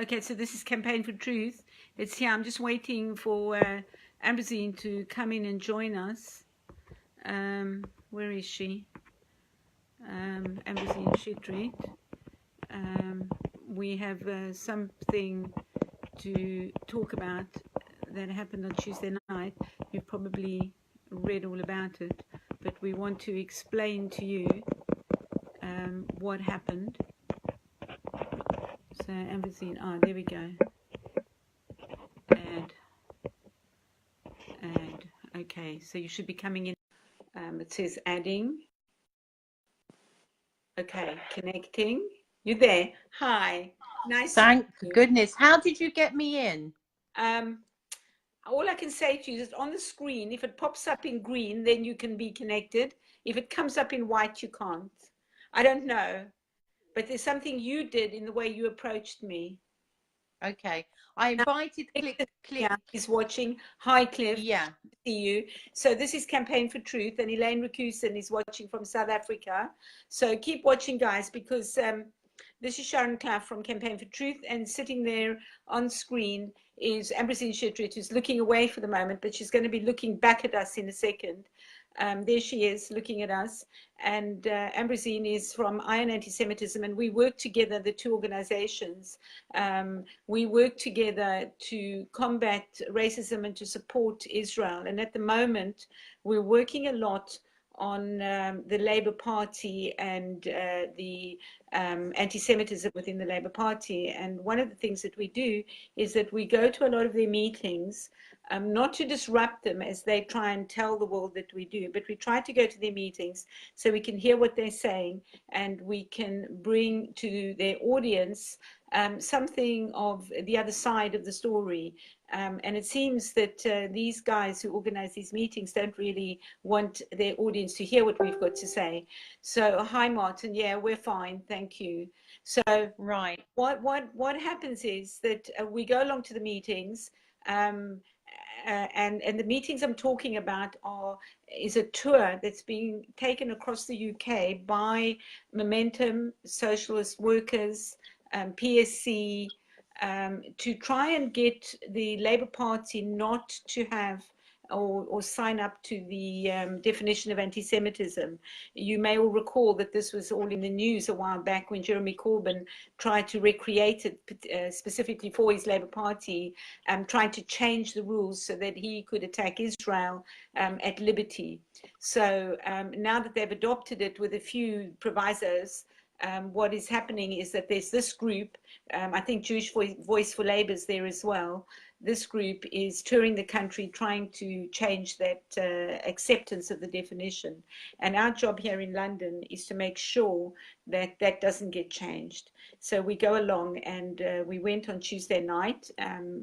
Okay, so this is Campaign for Truth. It's here. I'm just waiting for Ambrosine to come in and join us. Where is she? Ambrosine Shitrit. We have something to talk about that happened on Tuesday night. You've probably read all about it, but we want to explain to you what happened. So Ambrosine, there we go. Add. Okay, so you should be coming in. It says adding. Okay, connecting. You're there. Hi. Nice. Thank goodness. How did you get me in? All I can say to you is on the screen, if it pops up in green, then you can be connected. If it comes up in white, you can't. I don't know, but there's something you did in the way you approached me. Okay, I invited Cliff. Yeah, he's watching. Hi, Cliff. Yeah. See you. So this is Campaign for Truth, and Elaine Rakusen is watching from South Africa. So keep watching, guys, because this is Sharon Clough from Campaign for Truth, and sitting there on screen is Ambrosine Shitrit, who's looking away for the moment, but she's going to be looking back at us in a second. There she is looking at us, and Ambrosine is from Iron Antisemitism, and we work together, the two organizations. We work together to combat racism and to support Israel. And at the moment, we're working a lot on the Labour Party and the anti-Semitism within the Labour Party. And one of the things that we do is that we go to a lot of their meetings, not to disrupt them as they try and tell the world that we do, but we try to go to their meetings so we can hear what they're saying and we can bring to their audience something of the other side of the story. And it seems that these guys who organize these meetings don't really want their audience to hear what we've got to say. So, hi, Martin. Yeah, we're fine. Thank you. So, right. What happens is that we go along to the meetings, and the meetings I'm talking about is a tour that's being taken across the UK by Momentum, Socialist Workers, PSC, to try and get the Labour Party not to have or sign up to the definition of anti-Semitism. You may all recall that this was all in the news a while back when Jeremy Corbyn tried to recreate it specifically for his Labour Party, trying to change the rules so that he could attack Israel at liberty. So now that they've adopted it with a few provisos, what is happening is that there's this group, I think Jewish Voice for Labour is there as well. This group is touring the country trying to change that acceptance of the definition. And our job here in London is to make sure that that doesn't get changed. So we go along, and we went on Tuesday night.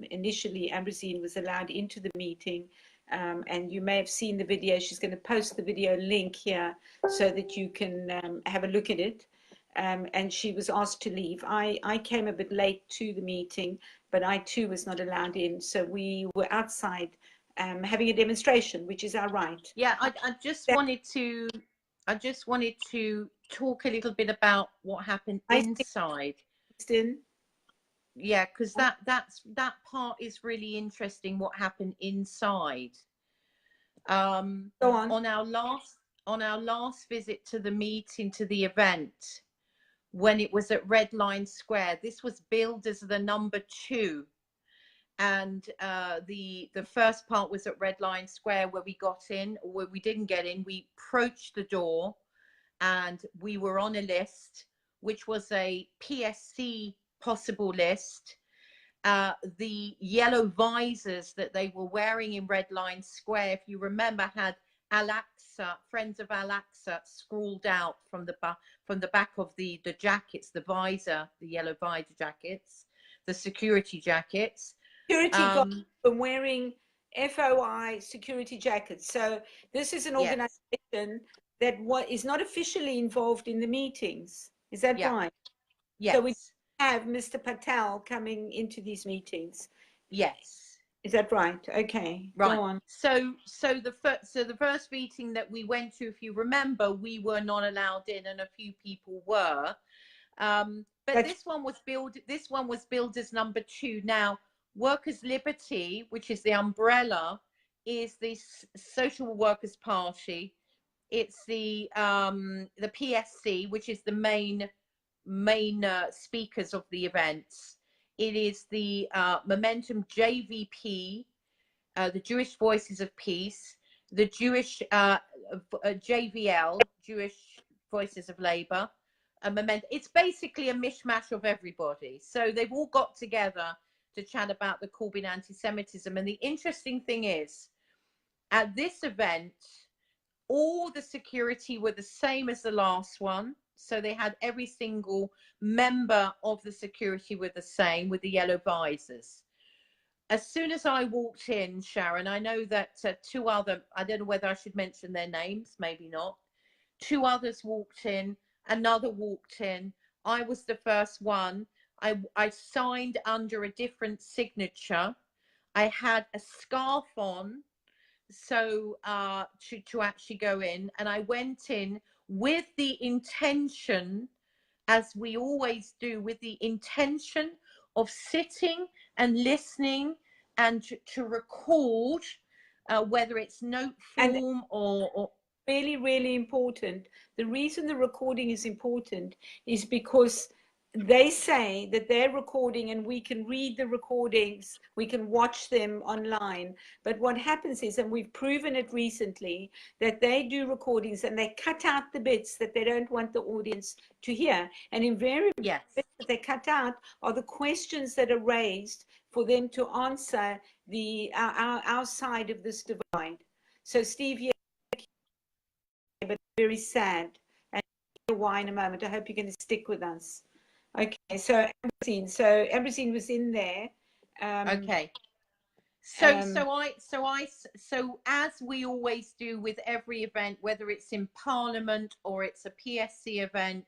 Initially, Ambrosine was allowed into the meeting. And you may have seen the video. She's going to post the video link here so that you can have a look at it. And she was asked to leave. I came a bit late to the meeting, but I too was not allowed in. So we were outside having a demonstration, which is our right. Yeah, I just wanted to talk a little bit about what happened inside. Yeah, because that part is really interesting. What happened inside? Go on. On our last visit to the meeting, to the event, when it was at Red Line Square, this was billed as the number 2, and the first part was at Red Line Square, where we got in, or where we didn't get in. We approached the door, and we were on a list, which was a PSC possible list. The yellow visors that they were wearing in Red Line Square, if you remember, had Al-Aqsa, Friends of Al-Aqsa, scrawled out from the back of the jackets, the visor, the yellow visor jackets, the security jackets. Security guards were wearing FOI security jackets. So this is an organization that is not officially involved in the meetings. Is that right? Yes. So we have Mr. Patel coming into these meetings. Yes. Is that right? Okay. Right. Go on. So the first meeting that we went to, if you remember, we were not allowed in, and a few people were. But this one was billed as number 2. Now, Workers' Liberty, which is the umbrella, is the Social Workers Party. It's the PSC, which is the main speakers of the events. It is the Momentum JVP, the Jewish Voices of Peace, the Jewish JVL, Jewish Voices of Labour, it's basically a mishmash of everybody. So they've all got together to chat about the Corbyn anti-Semitism. And the interesting thing is, at this event, all the security were the same as the last one. So they had every single member of the security were the same, with the yellow visors. As soon as I walked in, Sharon, I know that 2 other, I don't know whether I should mention their names, maybe not. 2 others walked in, another walked in. I was the first one. I signed under a different signature. I had a scarf on, so to actually go in, and I went in with the intention, as we always do, with the intention of sitting and listening and to record, whether it's note form or really, really important. The reason the recording is important is because they say that they're recording and we can read the recordings, we can watch them online. But what happens is, and we've proven it recently, that they do recordings and they cut out the bits that they don't want the audience to hear. And invariably, yes, the bits that they cut out are the questions that are raised for them to answer our side of this divide. So Steve, yeah, but very sad. And why in a moment. I hope you're going to stick with us. Okay, so Ambrosine was in there. Okay. So as we always do with every event, whether it's in Parliament or it's a PSC event,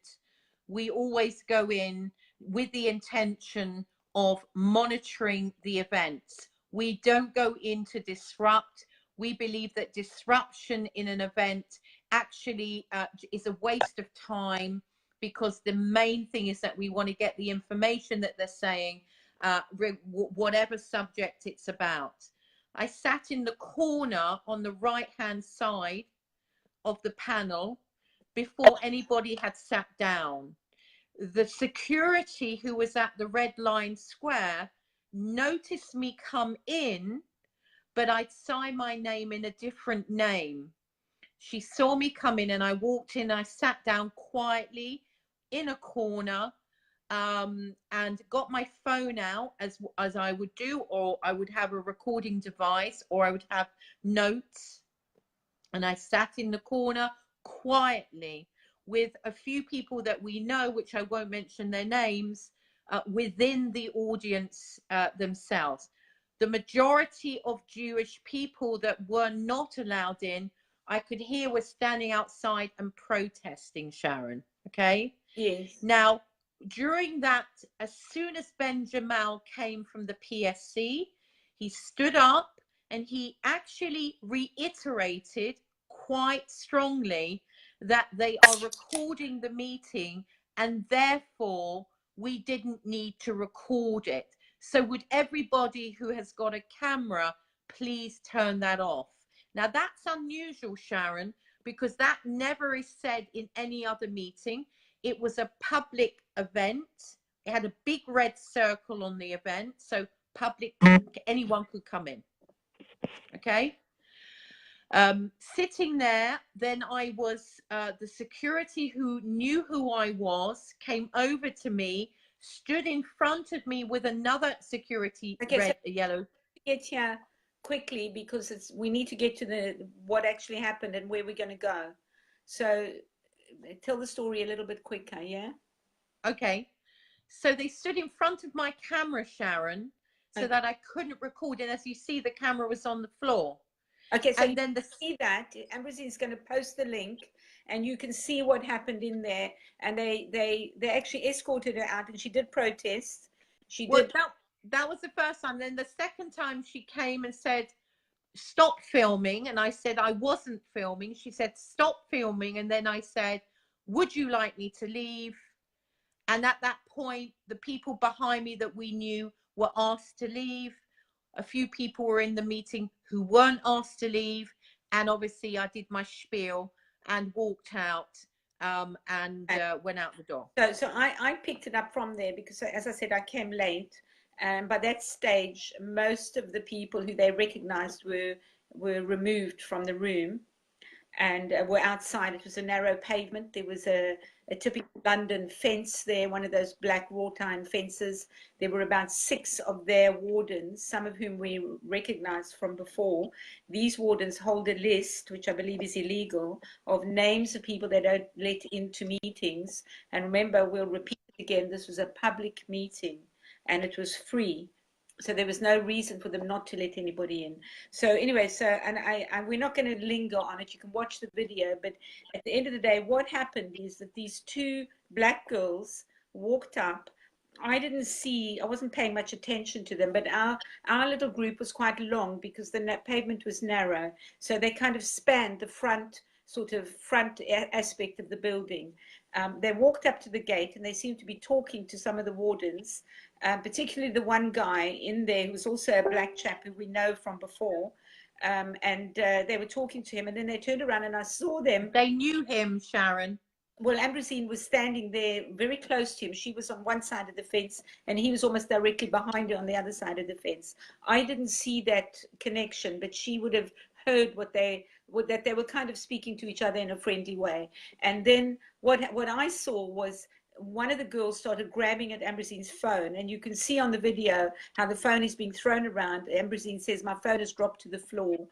we always go in with the intention of monitoring the events. We don't go in to disrupt. We believe that disruption in an event actually is a waste of time, because the main thing is that we want to get the information that they're saying, whatever subject it's about. I sat in the corner on the right-hand side of the panel before anybody had sat down. The security who was at the Red Line Square noticed me come in, but I'd sign my name in a different name. She saw me come in and I walked in, I sat down quietly in a corner, and got my phone out as I would do, or I would have a recording device, or I would have notes, and I sat in the corner quietly with a few people that we know, which I won't mention their names, within the audience themselves. The majority of Jewish people that were not allowed in, I could hear, were standing outside and protesting, Sharon. Okay? Yes. Now, during that, as soon as Ben Jamal came from the PSC, he stood up and he actually reiterated quite strongly that they are recording the meeting and therefore we didn't need to record it. So would everybody who has got a camera please turn that off? Now that's unusual, Sharon, because that never is said in any other meeting. It was a public event. It had a big red circle on the event, so public, anyone could come in. Okay. Sitting there, then I was, the security who knew who I was came over to me, stood in front of me with another security, okay, red, yellow. Get here quickly because we need to get to what actually happened and where we're going to go. So tell the story a little bit quicker, yeah? Okay. So they stood in front of my camera, Sharon, so that I couldn't record. And as you see, the camera was on the floor. Okay, so and then see that Ambrosine is going to post the link, and you can see what happened in there. And they actually escorted her out, and she did protest. She did. That was the first time. Then the second time she came and said, "Stop filming," and I said I wasn't filming. She said, "Stop filming," and then I said, "Would you like me to leave?" And at that point, the people behind me that we knew were asked to leave. A few people were in the meeting who weren't asked to leave. And obviously I did my spiel and walked out, and went out the door. So I picked it up from there because, as I said, I came late. And by that stage, most of the people who they recognized were removed from the room and were outside. It was a narrow pavement. There was a typical London fence there, one of those black wrought iron fences. There were about 6 of their wardens, some of whom we recognized from before. These wardens hold a list, which I believe is illegal, of names of people they don't let into meetings. And remember, we'll repeat it again, this was a public meeting and it was free. So there was no reason for them not to let anybody in. So anyway, and we're not going to linger on it. You can watch the video, but at the end of the day, what happened is that these 2 black girls walked up. I wasn't paying much attention to them, but our little group was quite long because the pavement was narrow. So they kind of spanned the front aspect of the building. They walked up to the gate and they seemed to be talking to some of the wardens, particularly the one guy in there who was also a black chap who we know from before. And they were talking to him, and then they turned around and I saw them. They knew him, Sharon. Well, Ambrosine was standing there very close to him. She was on one side of the fence and he was almost directly behind her on the other side of the fence. I didn't see that connection, but she would have heard that they were kind of speaking to each other in a friendly way. And then what I saw was one of the girls started grabbing at Ambrosine's phone, and you can see on the video how the phone is being thrown around. Ambrosine says, "My phone has dropped to the floor."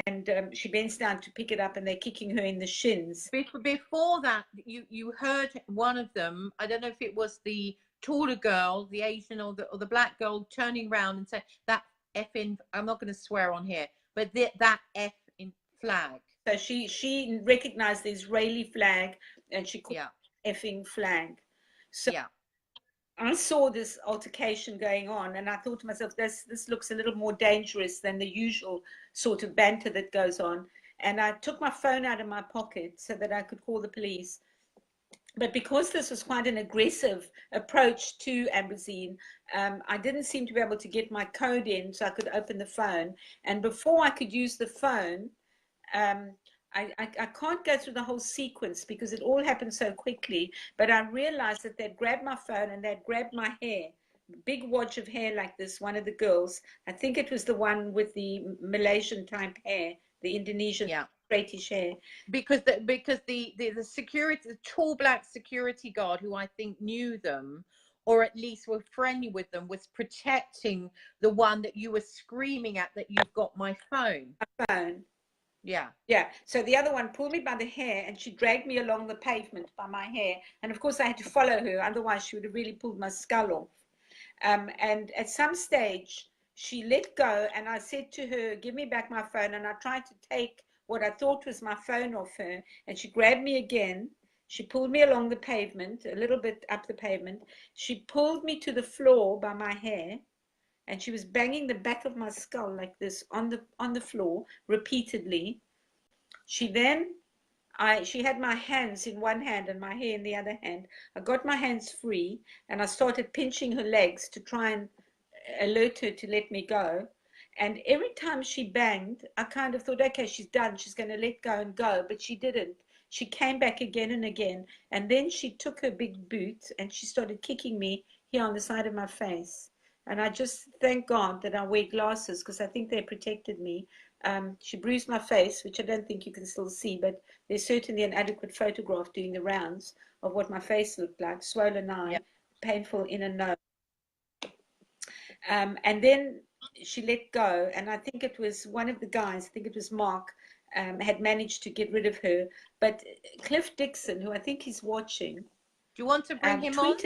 And she bends down to pick it up and they're kicking her in the shins. Before that, you heard one of them, I don't know if it was the taller girl, the Asian or the black girl, turning around and say, "That effing," I'm not going to swear on here, but that effing flag. So she recognized the Israeli flag and she called it effing flag. So yeah. I saw this altercation going on and I thought to myself, this looks a little more dangerous than the usual sort of banter that goes on. And I took my phone out of my pocket so that I could call the police. But because this was quite an aggressive approach to Ambrosine, I didn't seem to be able to get my code in so I could open the phone. And before I could use the phone, I can't go through the whole sequence because it all happened so quickly, but I realized that they'd grabbed my phone and they'd grabbed my hair, big wad of hair like this, one of the girls. I think it was the one with the Malaysian type hair, the Indonesian straightish hair. Because the security, the tall black security guard who I think knew them, or at least were friendly with them, was protecting the one that you were screaming at, that "You've got my phone." My phone. Yeah. So the other one pulled me by the hair and she dragged me along the pavement by my hair. And of course I had to follow her. Otherwise she would have really pulled my skull off. And at some stage she let go and I said to her, "Give me back my phone." And I tried to take what I thought was my phone off her. And she grabbed me again. She pulled me along the pavement, a little bit up the pavement. She pulled me to the floor by my hair. And she was banging the back of my skull like this on the floor repeatedly. She had my hands in one hand and my hair in the other hand. I got my hands free and I started pinching her legs to try and alert her to let me go. And every time she banged, I kind of thought, okay, she's done. She's going to let go and go. But she didn't. She came back again and again. And then she took her big boot and she started kicking me here on the side of my face. And I just thank God that I wear glasses because I think they protected me. She bruised my face, which I don't think you can still see, but there's certainly an adequate photograph doing the rounds of what my face looked like, swollen eye, painful inner nose. And then she let go, and I think it was one of the guys, I think it was Mark, had managed to get rid of her. But Cliff Dixon, who I think is watching, do you want to bring him on?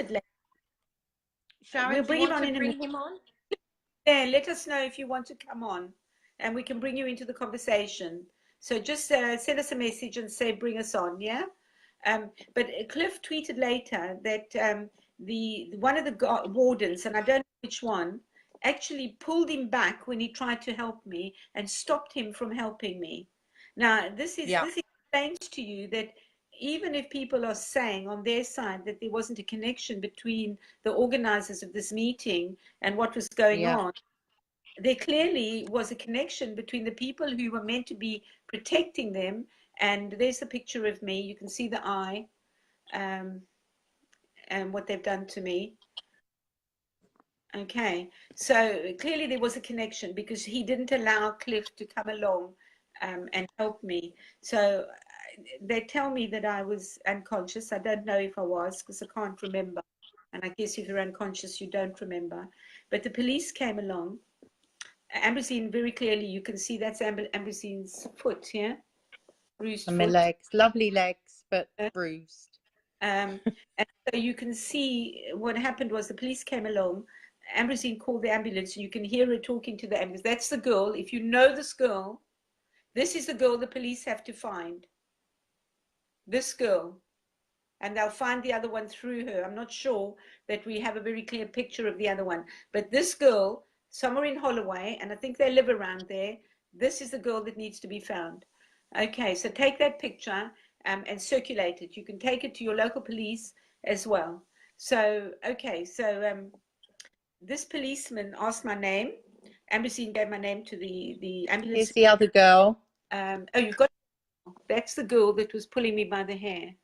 Sharon, we'll bring him on him on? Yeah, let us know if you want to come on and we can bring you into the conversation. So just send us a message and say, bring us on, yeah? But Cliff tweeted later that one of the wardens, and I don't know which one, actually pulled him back when he tried to help me and stopped him from helping me. Now, this explains to you that even if people are saying on their side that there wasn't a connection between the organizers of this meeting and what was going Yeah. on, there clearly was a connection between the people who were meant to be protecting them. And there's a picture of me. You can see the eye, and what they've done to me. Okay, so clearly there was a connection because he didn't allow Cliff to come along and help me. So they tell me that I was unconscious. I don't know if I was because I can't remember. And I guess if you're unconscious, you don't remember. But the police came along. Ambrosine, very clearly, you can see that's Ambrosine's foot here, bruised And my foot. legs, lovely legs, but bruised. And so you can see what happened was the police came along. Ambrosine called the ambulance, and you can hear her talking to the ambulance. That's the girl. If you know this girl, this is the girl the police have to find. This girl. And they'll find the other one through her. I'm not sure that we have a very clear picture of the other one. But this girl, somewhere in Holloway, and I think they live around there, this is the girl that needs to be found. Okay, so take that picture and circulate it. You can take it to your local police as well. So, okay, so this policeman asked my name. Ambrosine gave my name to the ambulance. Here's the other girl. Oh, you've got, that's the girl that was pulling me by the hair.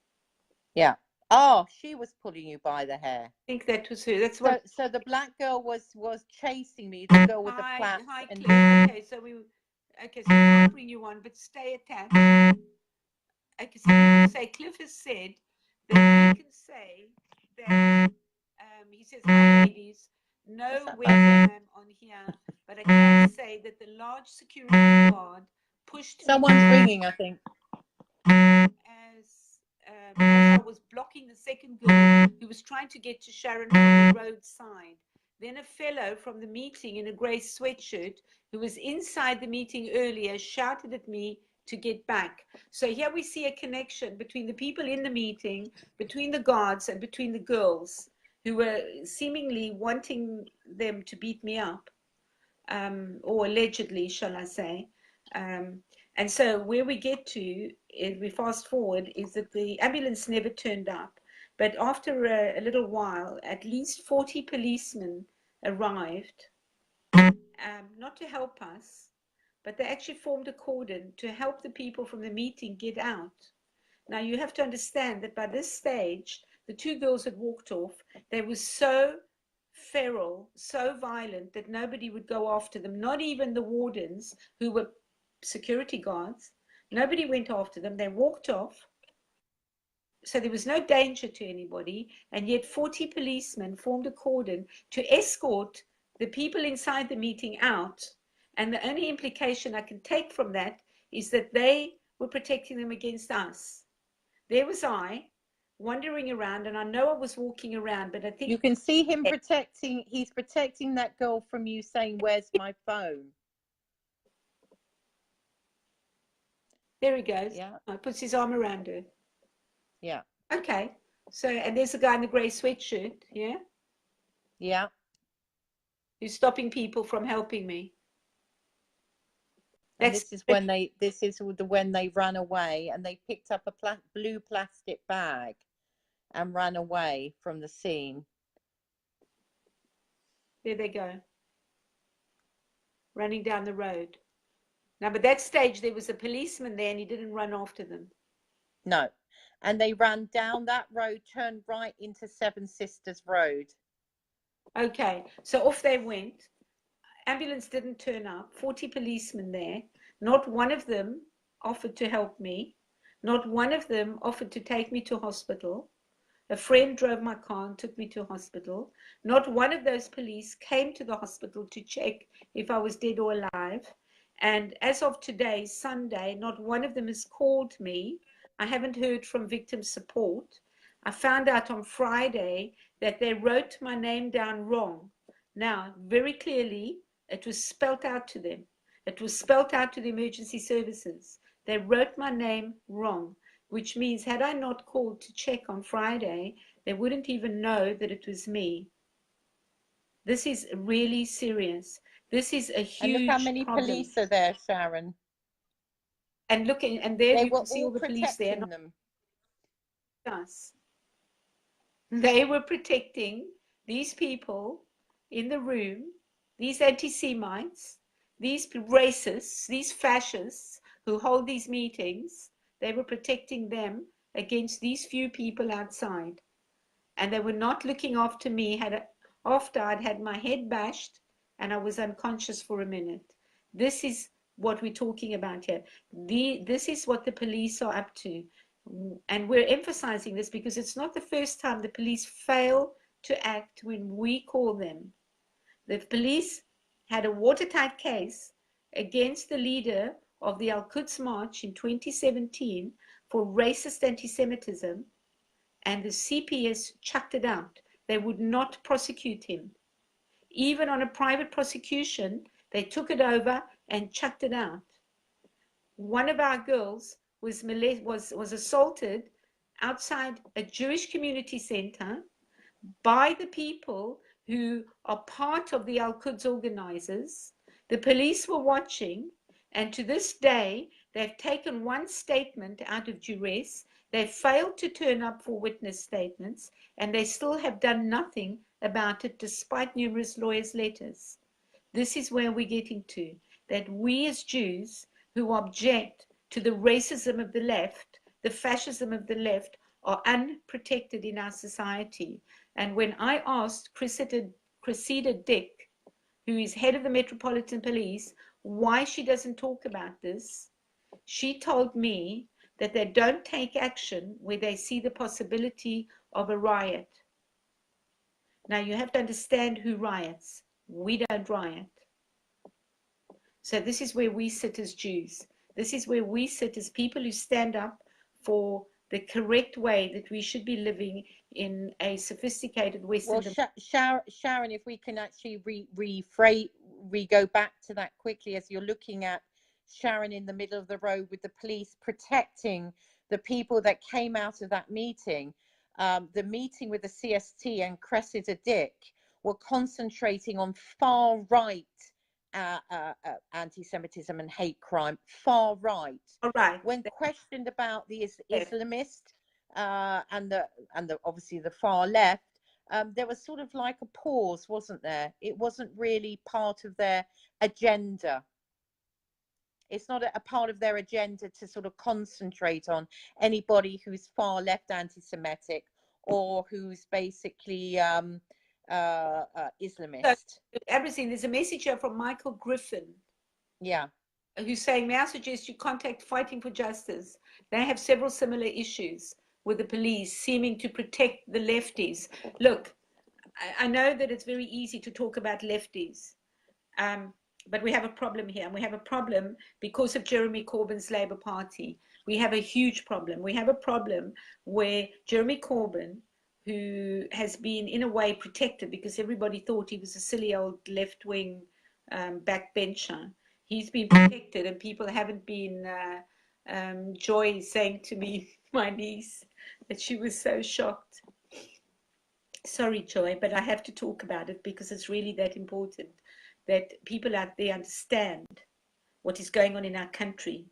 Yeah. Oh, she was pulling you by the hair. I think that was her. That's what. So the black girl was chasing me. The girl with the plaits. Hi, Cliff. Okay, so I can't bring you on, but stay attached. Okay, so you can say Cliff has said that he can say that he says, hi ladies, no webcam on here, but I can say that the large security guard pushed Someone's me ringing, I think. as I was blocking the second girl who was trying to get to Sharon from the roadside. Then a fellow from the meeting in a grey sweatshirt who was inside the meeting earlier shouted at me to get back. So here we see a connection between the people in the meeting, between the guards and between the girls who were seemingly wanting them to beat me up, or allegedly, shall I say. And so where we get to, if we fast forward, is that the ambulance never turned up. But after a little while, at least 40 policemen arrived, not to help us, but they actually formed a cordon to help the people from the meeting get out. Now, you have to understand that by this stage, the two girls had walked off. They were so feral, so violent that nobody would go after them, not even the wardens who were security guards. Nobody went after them. They walked off. So there was no danger to anybody, and yet 40 policemen formed a cordon to escort the people inside the meeting out. And the only implication I can take from that is that they were protecting them against us. There was I wandering around, and I know I was walking around, but I think you can see him protecting. He's protecting that girl from you saying, "Where's my phone?" There he goes. Yeah. He puts his arm around her. Yeah. Okay. So, and there's a guy in the grey sweatshirt, yeah? Yeah. Who's stopping people from helping me. And this is when they ran away, and they picked up a blue plastic bag and ran away from the scene. There they go. Running down the road. Now, but that stage, there was a policeman there and he didn't run after them. No. And they ran down that road, turned right into Seven Sisters Road. Okay. So off they went. Ambulance didn't turn up. 40 policemen there. Not one of them offered to help me. Not one of them offered to take me to hospital. A friend drove my car and took me to hospital. Not one of those police came to the hospital to check if I was dead or alive. And as of today, Sunday, not one of them has called me. I haven't heard from victim support. I found out on Friday that they wrote my name down wrong. Now, very clearly, it was spelt out to them. It was spelt out to the emergency services. They wrote my name wrong, which means had I not called to check on Friday, they wouldn't even know that it was me. This is really serious. This is a huge problem. And look how many police are there, Sharon. And look, and there they you were can see all all the police there. Them. us. They were protecting these people in the room, these anti-Semites, these racists, these fascists who hold these meetings. They were protecting them against these few people outside. And they were not looking after me after I'd had my head bashed and I was unconscious for a minute. This is what we're talking about here. This is what the police are up to. And we're emphasizing this because it's not the first time the police fail to act when we call them. The police had a watertight case against the leader of the Al-Quds March in 2017 for racist anti-Semitism, and the CPS chucked it out. They would not prosecute him. Even on a private prosecution, they took it over and chucked it out. One of our girls was assaulted outside a Jewish community center by the people who are part of the Al-Quds organizers. The police were watching, and to this day, they've taken one statement out of duress. They failed to turn up for witness statements, and they still have done nothing about it despite numerous lawyers' letters. This is where we're getting to, that we as Jews who object to the racism of the left, the fascism of the left, are unprotected in our society. And when I asked Cressida Dick, who is head of the Metropolitan Police, why she doesn't talk about this, she told me that they don't take action where they see the possibility of a riot. Now you have to understand who riots. We don't riot. So this is where we sit as Jews. This is where we sit as people who stand up for the correct way that we should be living in a sophisticated Western. Well, Sharon, if we can actually go back to that quickly, as you're looking at Sharon in the middle of the road with the police protecting the people that came out of that meeting. The meeting with the CST and Cressida Dick were concentrating on far right anti-Semitism and hate crime, far right. All right. When questioned about the Islamist and the obviously the far left, there was sort of like a pause, wasn't there? It wasn't really part of their agenda. It's not a part of their agenda to sort of concentrate on anybody who's far left anti-Semitic or who's basically Islamist. So, everything. There's a message here from Michael Griffin. Yeah. Who's saying, may I suggest you contact Fighting for Justice? They have several similar issues with the police seeming to protect the lefties. Look, I know that it's very easy to talk about lefties, but we have a problem here, and we have a problem because of Jeremy Corbyn's Labour Party. We have a huge problem. We have a problem where Jeremy Corbyn, who has been in a way protected because everybody thought he was a silly old left-wing backbencher, he's been protected, and people haven't been, Joy saying to me, my niece, that she was so shocked. Sorry, Joy, but I have to talk about it because it's really that important that people out there understand what is going on in our country.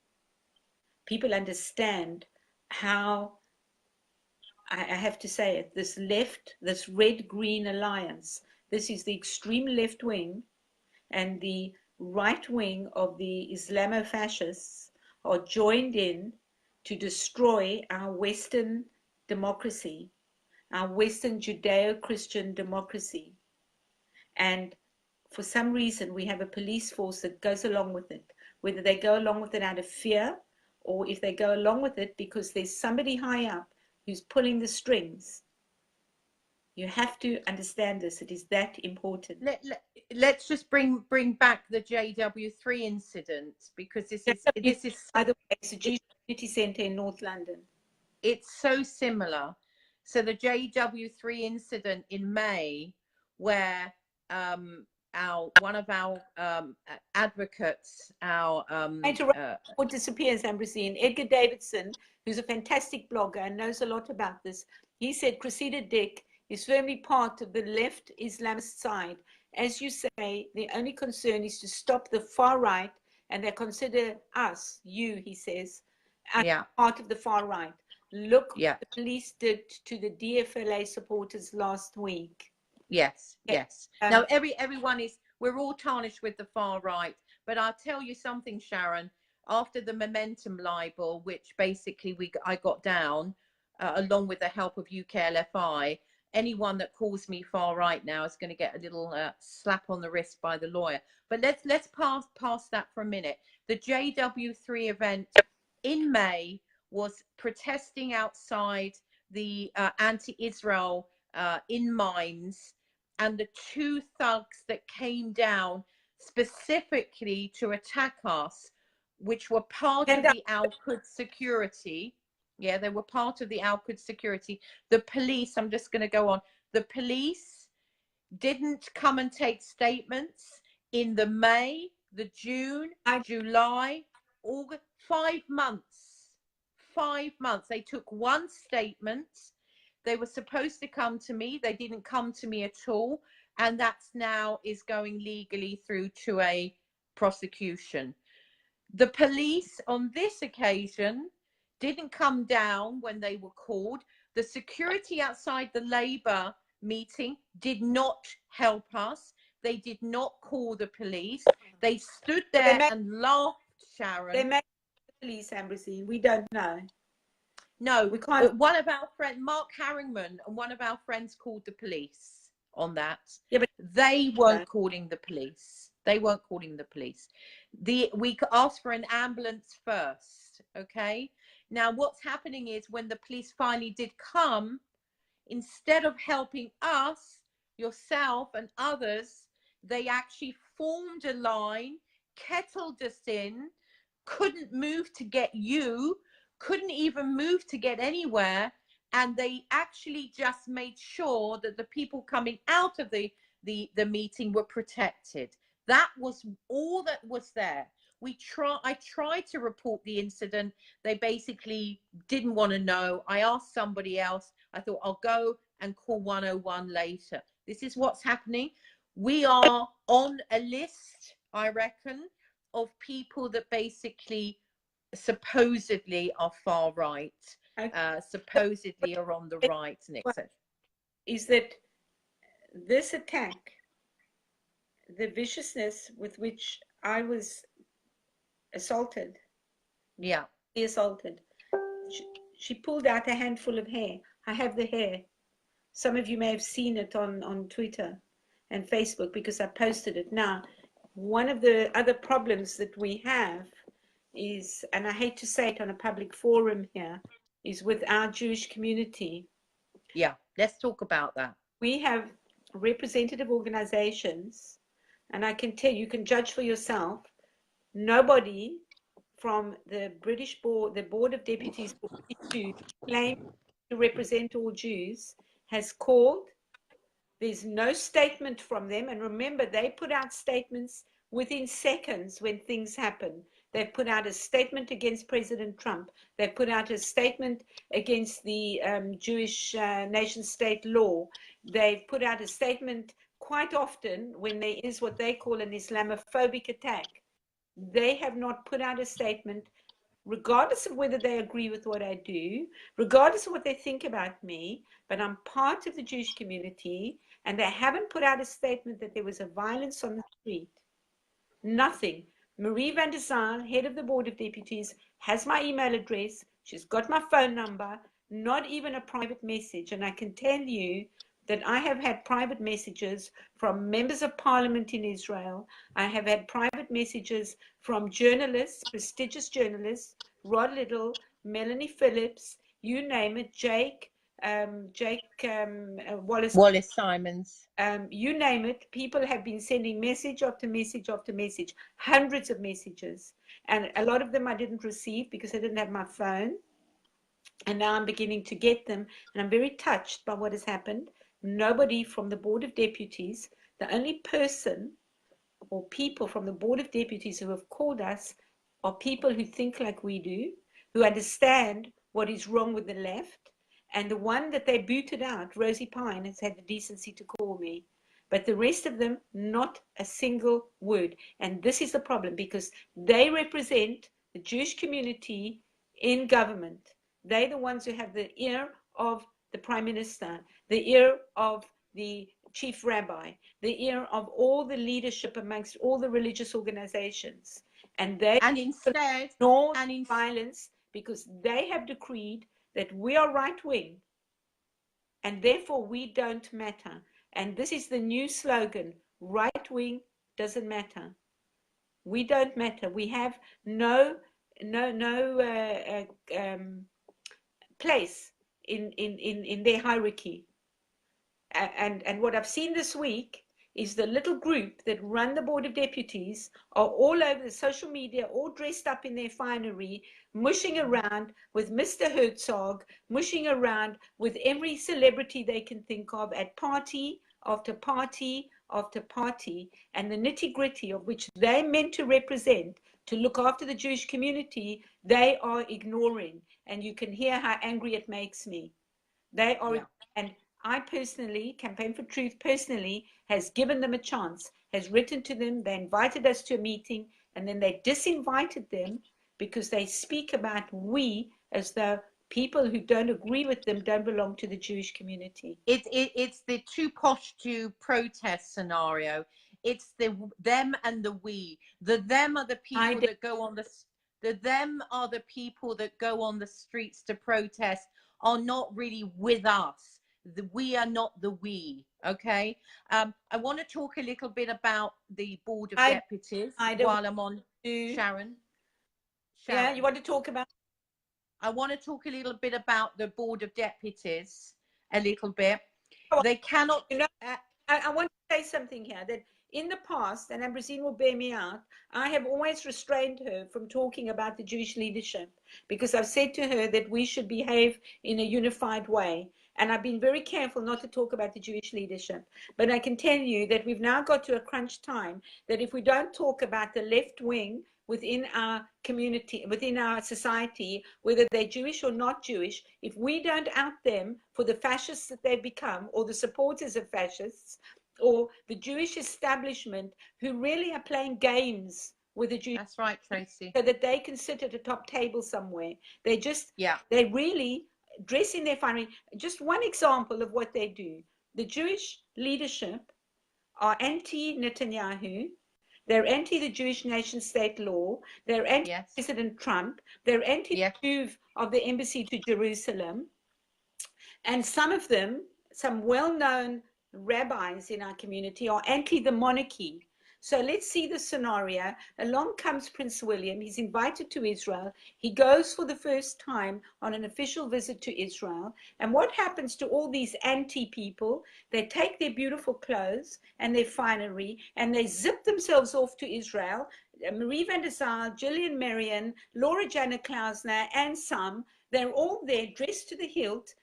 People understand how, I have to say it, this left, this red-green alliance, this is the extreme left wing and the right wing of the Islamofascists are joined in to destroy our Western democracy, our Western Judeo-Christian democracy. And for some reason, we have a police force that goes along with it, whether they go along with it out of fear or if they go along with it because there's somebody high up who's pulling the strings. You have to understand this. It is that important. Let's just bring back the JW3 incident, because this is by the way, it's a Jewish community centre in North London. It's so similar. So the JW3 incident in May, where one of our advocates, what disappears, Ambrosine, Edgar Davidson, who's a fantastic blogger and knows a lot about this, he said Cressida Dick is firmly part of the left Islamist side. As you say, the only concern is to stop the far right, and they consider us, he says, as part of the far right. Look Yeah. what the police did to the DFLA supporters last week. Yes, Okay. yes. Now everyone is, we're all tarnished with the far right, but I'll tell you something, Sharon. After the Momentum libel, which basically I got down, along with the help of UKLFI, anyone that calls me far right now is going to get a little slap on the wrist by the lawyer. But let's pass that for a minute. The JW3 event in May was protesting outside the anti-Israel in Mines, and the two thugs that came down specifically to attack us, which were part of the Al-Quds security. Yeah, they were part of the Al-Quds security. The police, I'm just going to go on. The police didn't come and take statements in the May, the June, July, August, 5 months. 5 months. They took one statement. They were supposed to come to me. They didn't come to me at all. And that's now is going legally through to a prosecution. The police on this occasion didn't come down when they were called. The security outside the Labour meeting did not help us. They did not call the police. They stood there and laughed, Sharon. They made the police, Ambrosine. We don't know. No, we can't. One of our friends, Mark Harringman, and one of our friends called the police on that. Yeah, but they weren't calling the police. They weren't calling the police. We asked for an ambulance first. Okay. Now, what's happening is when the police finally did come, instead of helping us, yourself and others, they actually formed a line, kettled us in, couldn't move to get you, couldn't even move to get anywhere, and they actually just made sure that the people coming out of the meeting were protected. That was all that was there. I tried to report the incident. They basically didn't want to know. I asked somebody else. I thought I'll go and call 101 later. This is what's happening. We are on a list, I reckon, of people that basically supposedly are far right, supposedly are on the right, and etc. Is that this attack, the viciousness with which I was assaulted, she pulled out a handful of hair. I have the hair. Some of you may have seen it on Twitter and Facebook because I posted it. Now, one of the other problems that we have is, and I hate to say it on a public forum here, is with our Jewish community. Yeah, let's talk about that. We have representative organizations, and I can tell you can judge for yourself. Nobody from the British board, the Board of Deputies who claim to represent all Jews, has called. There's no statement from them. And remember, they put out statements within seconds when things happen. They've put out a statement against President Trump. They've put out a statement against the Jewish nation-state law. They've put out a statement quite often when there is what they call an Islamophobic attack. They have not put out a statement, regardless of whether they agree with what I do, regardless of what they think about me, but I'm part of the Jewish community, and they haven't put out a statement that there was a violence on the street. Nothing. Marie van der Zaan, head of the Board of Deputies, has my email address. She's got my phone number, not even a private message. And I can tell you that I have had private messages from members of parliament in Israel. I have had private messages from journalists, prestigious journalists, Rod Little, Melanie Phillips, you name it, Jake Wallace Simons. You name it. People have been sending message after message after message, hundreds of messages. And a lot of them I didn't receive because I didn't have my phone. And now I'm beginning to get them. And I'm very touched by what has happened. Nobody from the Board of Deputies, the only person or people from the Board of Deputies who have called us are people who think like we do, who understand what is wrong with the left. And the one that they booted out, Rosie Pine, has had the decency to call me. But the rest of them, not a single word. And this is the problem because they represent the Jewish community in government. They're the ones who have the ear of the prime minister, the ear of the chief rabbi, the ear of all the leadership amongst all the religious organizations. And they instead ignore violence because they have decreed that we are right wing and therefore we don't matter. And this is the new slogan: right wing doesn't matter. We don't matter. We have no place in their hierarchy. And what I've seen this week is the little group that run the Board of Deputies are all over the social media, all dressed up in their finery, mushing around with Mr. Herzog, mushing around with every celebrity they can think of at party after party after party, and the nitty-gritty of which they're meant to represent, to look after the Jewish community, they are ignoring. And you can hear how angry it makes me. They are, and I personally, Campaign for Truth personally, has given them a chance, has written to them, they invited us to a meeting, and then they disinvited them because they speak about we as though people who don't agree with them don't belong to the Jewish community. It's the too posh to protest scenario. It's the them and the we. The them are the people that go on the them are the people that go on the streets to protest, are not really with us. We are not the we. Okay. I want to talk a little bit about the Board of Deputies while I'm on. Sharon. Yeah, you want to talk about? I want to talk a little bit about the Board of Deputies, a little bit. They cannot. You know, I want to say something here, that in the past, and Ambrosine will bear me out, I have always restrained her from talking about the Jewish leadership because I've said to her that we should behave in a unified way. And I've been very careful not to talk about the Jewish leadership. But I can tell you that we've now got to a crunch time that if we don't talk about the left wing within our community, within our society, whether they're Jewish or not Jewish, if we don't out them for the fascists that they've become, or the supporters of fascists, or the Jewish establishment who really are playing games with the Jews. That's right, Tracy. So that they can sit at a top table somewhere. They just, they really dress in their finery. Just one example of what they do. The Jewish leadership are anti-Netanyahu. They're anti the Jewish nation state law. They're anti President Trump. They're anti the move of the embassy to Jerusalem. And some of them, some well-known rabbis in our community, are anti the monarchy. So let's see the scenario. Along comes Prince William. He's invited to Israel. He goes for the first time on an official visit to Israel. And what happens to all these anti-people? They take their beautiful clothes and their finery and they zip themselves off to Israel. Marie van der Zaal, Gillian Marion, Laura Jana Klausner, and some, they're all there dressed to the hilt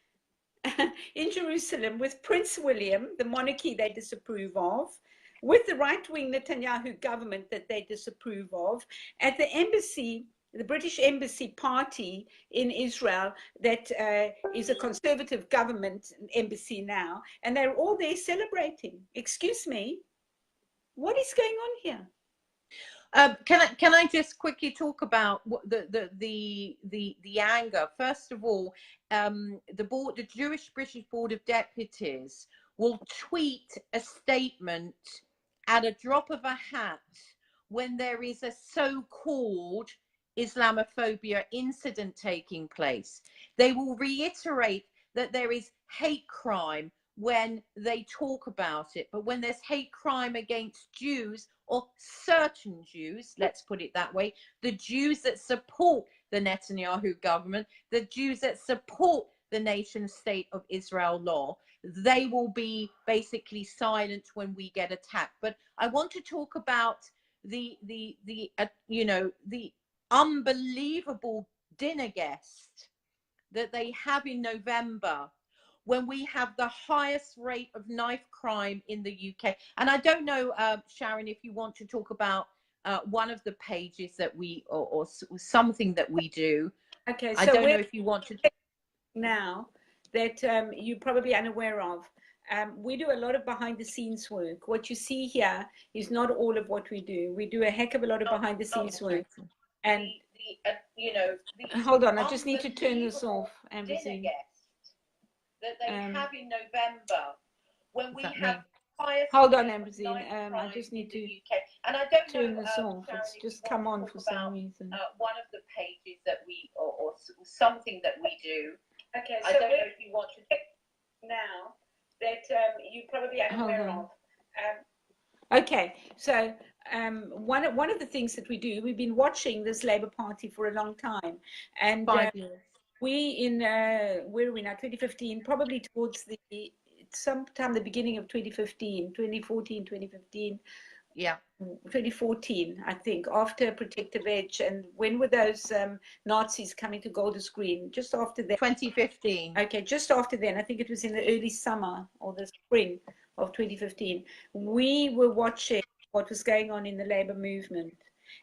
in Jerusalem with Prince William, the monarchy they disapprove of, with the right-wing Netanyahu government that they disapprove of, at the embassy, the British embassy party in Israel that is a conservative government embassy now, and they're all there celebrating. Excuse me, what is going on here? Can I just quickly talk about what the anger? First of all, the Jewish British Board of Deputies will tweet a statement at a drop of a hat when there is a so-called Islamophobia incident taking place. They will reiterate that there is hate crime when they talk about it, but when there's hate crime against Jews, or certain Jews, let's put it that way, the Jews that support the Netanyahu government, the Jews that support the nation state of Israel law, they will be basically silent when we get attacked. But I want to talk about the unbelievable dinner guest that they have in November, when we have the highest rate of knife crime in the UK. And I don't know, Sharon, if you want to talk about one of the pages that we, or something that we do. Okay, so I don't know if you want to. Now that you're probably unaware of, we do a lot of behind the scenes work. What you see here is not all of what we do. We do a heck of a lot of behind the scenes work. And you know, the hold on, I just need to turn this off, dinner guest that they have in November when we have hold on, Ambrosine. I just need to and I don't turn know, this off. It's just come on for some reason. One of the pages that we or something that we do. Okay, so I don't know if you want to now that you probably are aware of. Okay, so one of the things that we do, we've been watching this Labour Party for a long time, and 5 years. we in where are we now? 2015, probably towards the sometime the beginning of 2015, 2014, 2015. Yeah. 2014, I think, after Protective Edge. And when were those Nazis coming to Golders Green? Just after that. 2015. Okay, just after then. I think it was in the early summer or the spring of 2015. We were watching what was going on in the labor movement.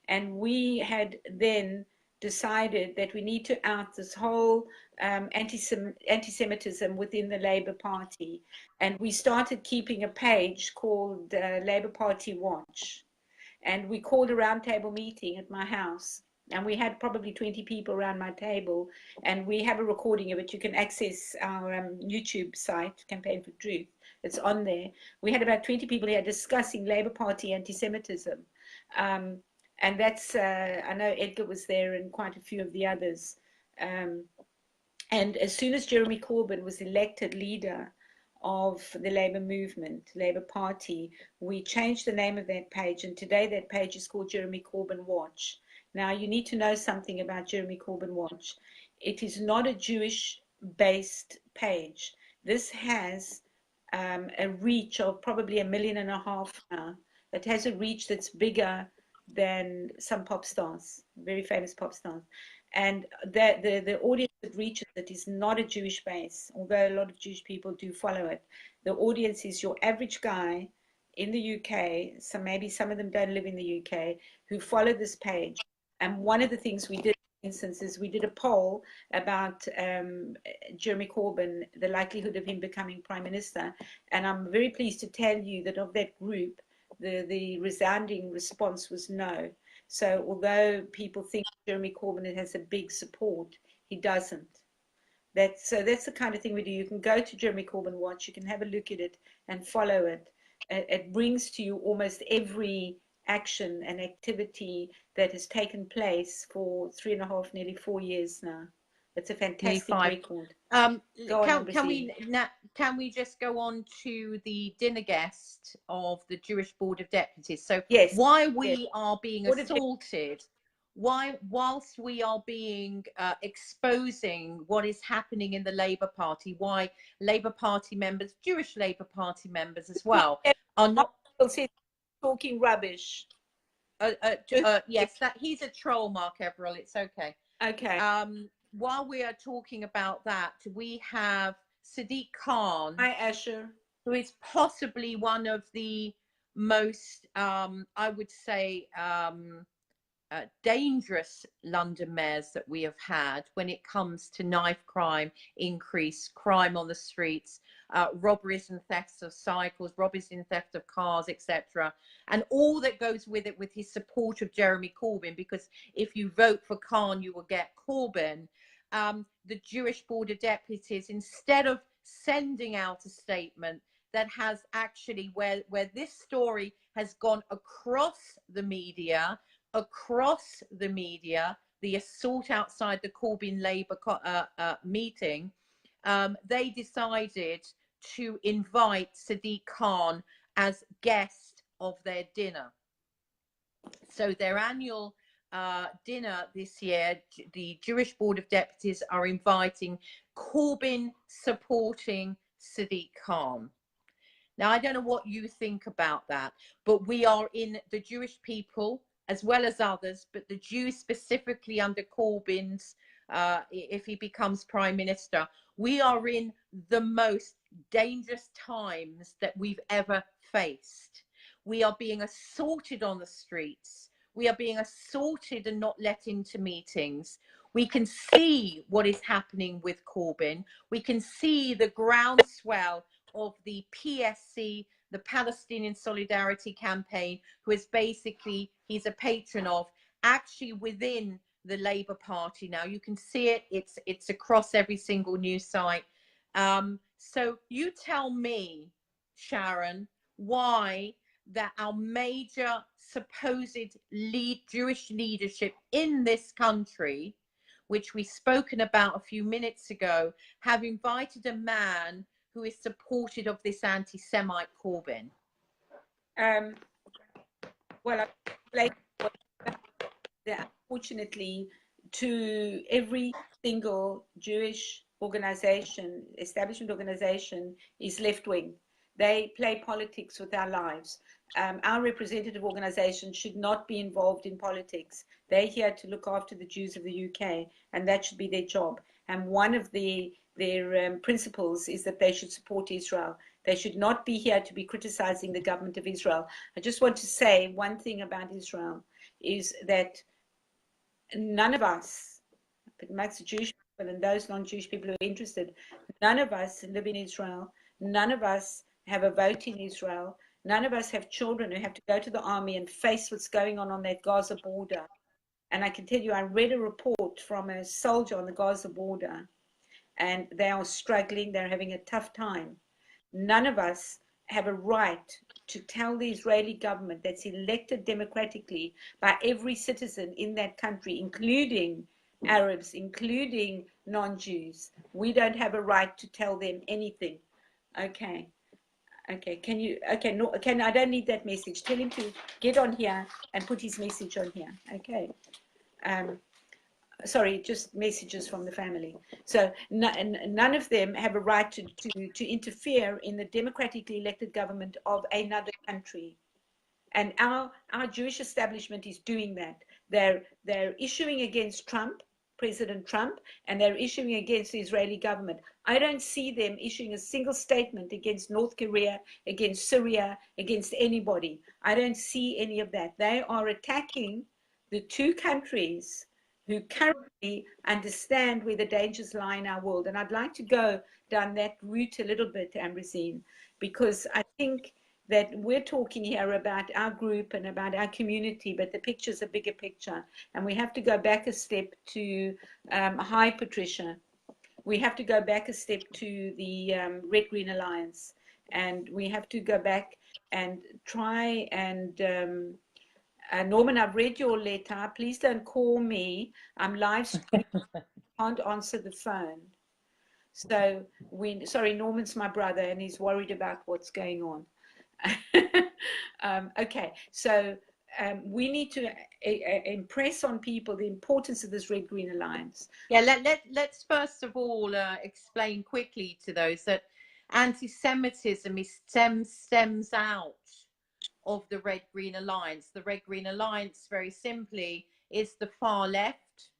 And we had then decided that we need to out this whole anti-Semitism within the Labour Party. And we started keeping a page called Labour Party Watch. And we called a roundtable meeting at my house. And we had probably 20 people around my table. And we have a recording of it. You can access our YouTube site, Campaign for Truth. It's on there. We had about 20 people here discussing Labour Party anti-Semitism. And that's, I know Edgar was there and quite a few of the others. And as soon as Jeremy Corbyn was elected leader of the Labour movement, Labour Party, we changed the name of that page. And today that page is called Jeremy Corbyn Watch. Now, you need to know something about Jeremy Corbyn Watch. It is not a Jewish-based page. This has a reach of probably 1.5 million now. It has a reach that's bigger than some pop stars, very famous pop stars. And the audience that reaches it is not a Jewish base, although a lot of Jewish people do follow it. The audience is your average guy in the UK, so maybe some of them don't live in the UK, who follow this page. And one of the things we did, for instance, is we did a poll about Jeremy Corbyn, the likelihood of him becoming Prime Minister. And I'm very pleased to tell you that of that group, the resounding response was no. So although people think Jeremy Corbyn has a big support, he doesn't. That's the kind of thing we do. You can go to Jeremy Corbyn Watch, you can have a look at it and follow it. It brings to you almost every action and activity that has taken place for 3.5, nearly 4 years now. It's a fantastic record. Can we just go on to the dinner guest of the Jewish Board of Deputies? So yes, why we are being assaulted, why whilst we are being exposing what is happening in the Labour Party, why Labour Party members, Jewish Labour Party members as well, are not talking rubbish. Yes, that he's a troll, Mark Everell. It's okay. Okay. While we are talking about that, we have Sadiq Khan. Hi, Asher. Who is possibly one of the most, I would say, dangerous London mayors that we have had when it comes to knife crime, increase crime on the streets, robberies and thefts of cycles, robberies and theft of cars, etc. And all that goes with it, with his support of Jeremy Corbyn, because if you vote for Khan, you will get Corbyn. The Jewish Board of Deputies, instead of sending out a statement that has actually, where this story has gone across the media, the assault outside the Corbyn Labour meeting, they decided to invite Sadiq Khan as guest of their dinner. So their annual dinner this year, the Jewish Board of Deputies are inviting Corbyn supporting Sadiq Khan. Now, I don't know what you think about that, but we are in the Jewish people, as well as others, but the Jews specifically under Corbyn's, if he becomes Prime Minister, we are in the most dangerous times that we've ever faced. We are being assaulted on the streets. We are being assaulted and not let into meetings. We can see what is happening with Corbyn. We can see the groundswell of the PSC, the Palestinian Solidarity Campaign, who is basically, he's a patron of, actually within the Labour Party now. You can see it. It's across every single news site. So you tell me, Sharon, why that our major supposed Jewish leadership in this country, which we've spoken about a few minutes ago, have invited a man who is supportive of this anti-Semite Corbyn. Well, unfortunately, to every single Jewish organization, establishment organization, is left-wing. They play politics with our lives. Our representative organization should not be involved in politics. They're here to look after the Jews of the UK, and that should be their job. And one of their principles is that they should support Israel. They should not be here to be criticizing the government of Israel. I just want to say one thing about Israel is that none of us, amongst the Jewish people and those non-Jewish people who are interested, none of us live in Israel. None of us have a vote in Israel. None of us have children who have to go to the army and face what's going on that Gaza border. And I can tell you, I read a report from a soldier on the Gaza border, and they are struggling. They're having a tough time. None of us have a right to tell the Israeli government that's elected democratically by every citizen in that country, including Arabs, including non-Jews. We don't have a right to tell them anything. Okay. Can you, no, I don't need that message. Tell him to get on here and put his message on here. Okay. Sorry, just messages from the family. So none of them have a right to interfere in the democratically elected government of another country. And our Jewish establishment is doing that. They're issuing against Trump, President Trump, and they're issuing against the Israeli government. I don't see them issuing a single statement against North Korea, against Syria, against anybody. I don't see any of that. They are attacking the two countries who currently understand where the dangers lie in our world. And I'd like to go down that route a little bit, Ambrosine, because I think that we're talking here about our group and about our community, but the picture's a bigger picture. And we have to go back a step to, hi, Patricia. We have to go back a step to the Red Green Alliance. And we have to go back and try and, Norman, I've read your letter. Please don't call me. I'm live streaming. Can't answer the phone. So sorry, Norman's my brother and he's worried about what's going on. Okay, so we need to impress on people the importance of this Red Green Alliance. Yeah, let's first of all explain quickly to those that anti-Semitism stems out of the Red Green Alliance. The Red Green Alliance, very simply, is the far left,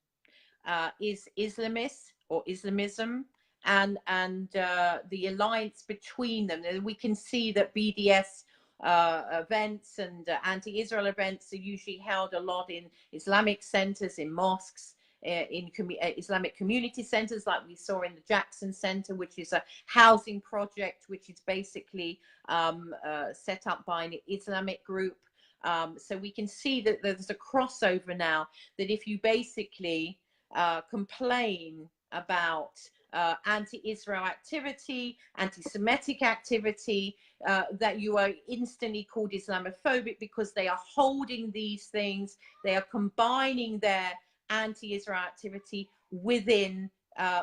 is Islamist or Islamism, and the alliance between them. We can see that BDS events and anti-Israel events are usually held a lot in Islamic centers, in mosques, in Islamic community centers, like we saw in the Jackson Center, which is a housing project which is basically set up by an Islamic group. So we can see that there's a crossover now, that if you basically complain about anti-Israel activity, anti-Semitic activity, that you are instantly called Islamophobic, because they are holding these things, they are combining their anti-Israel activity within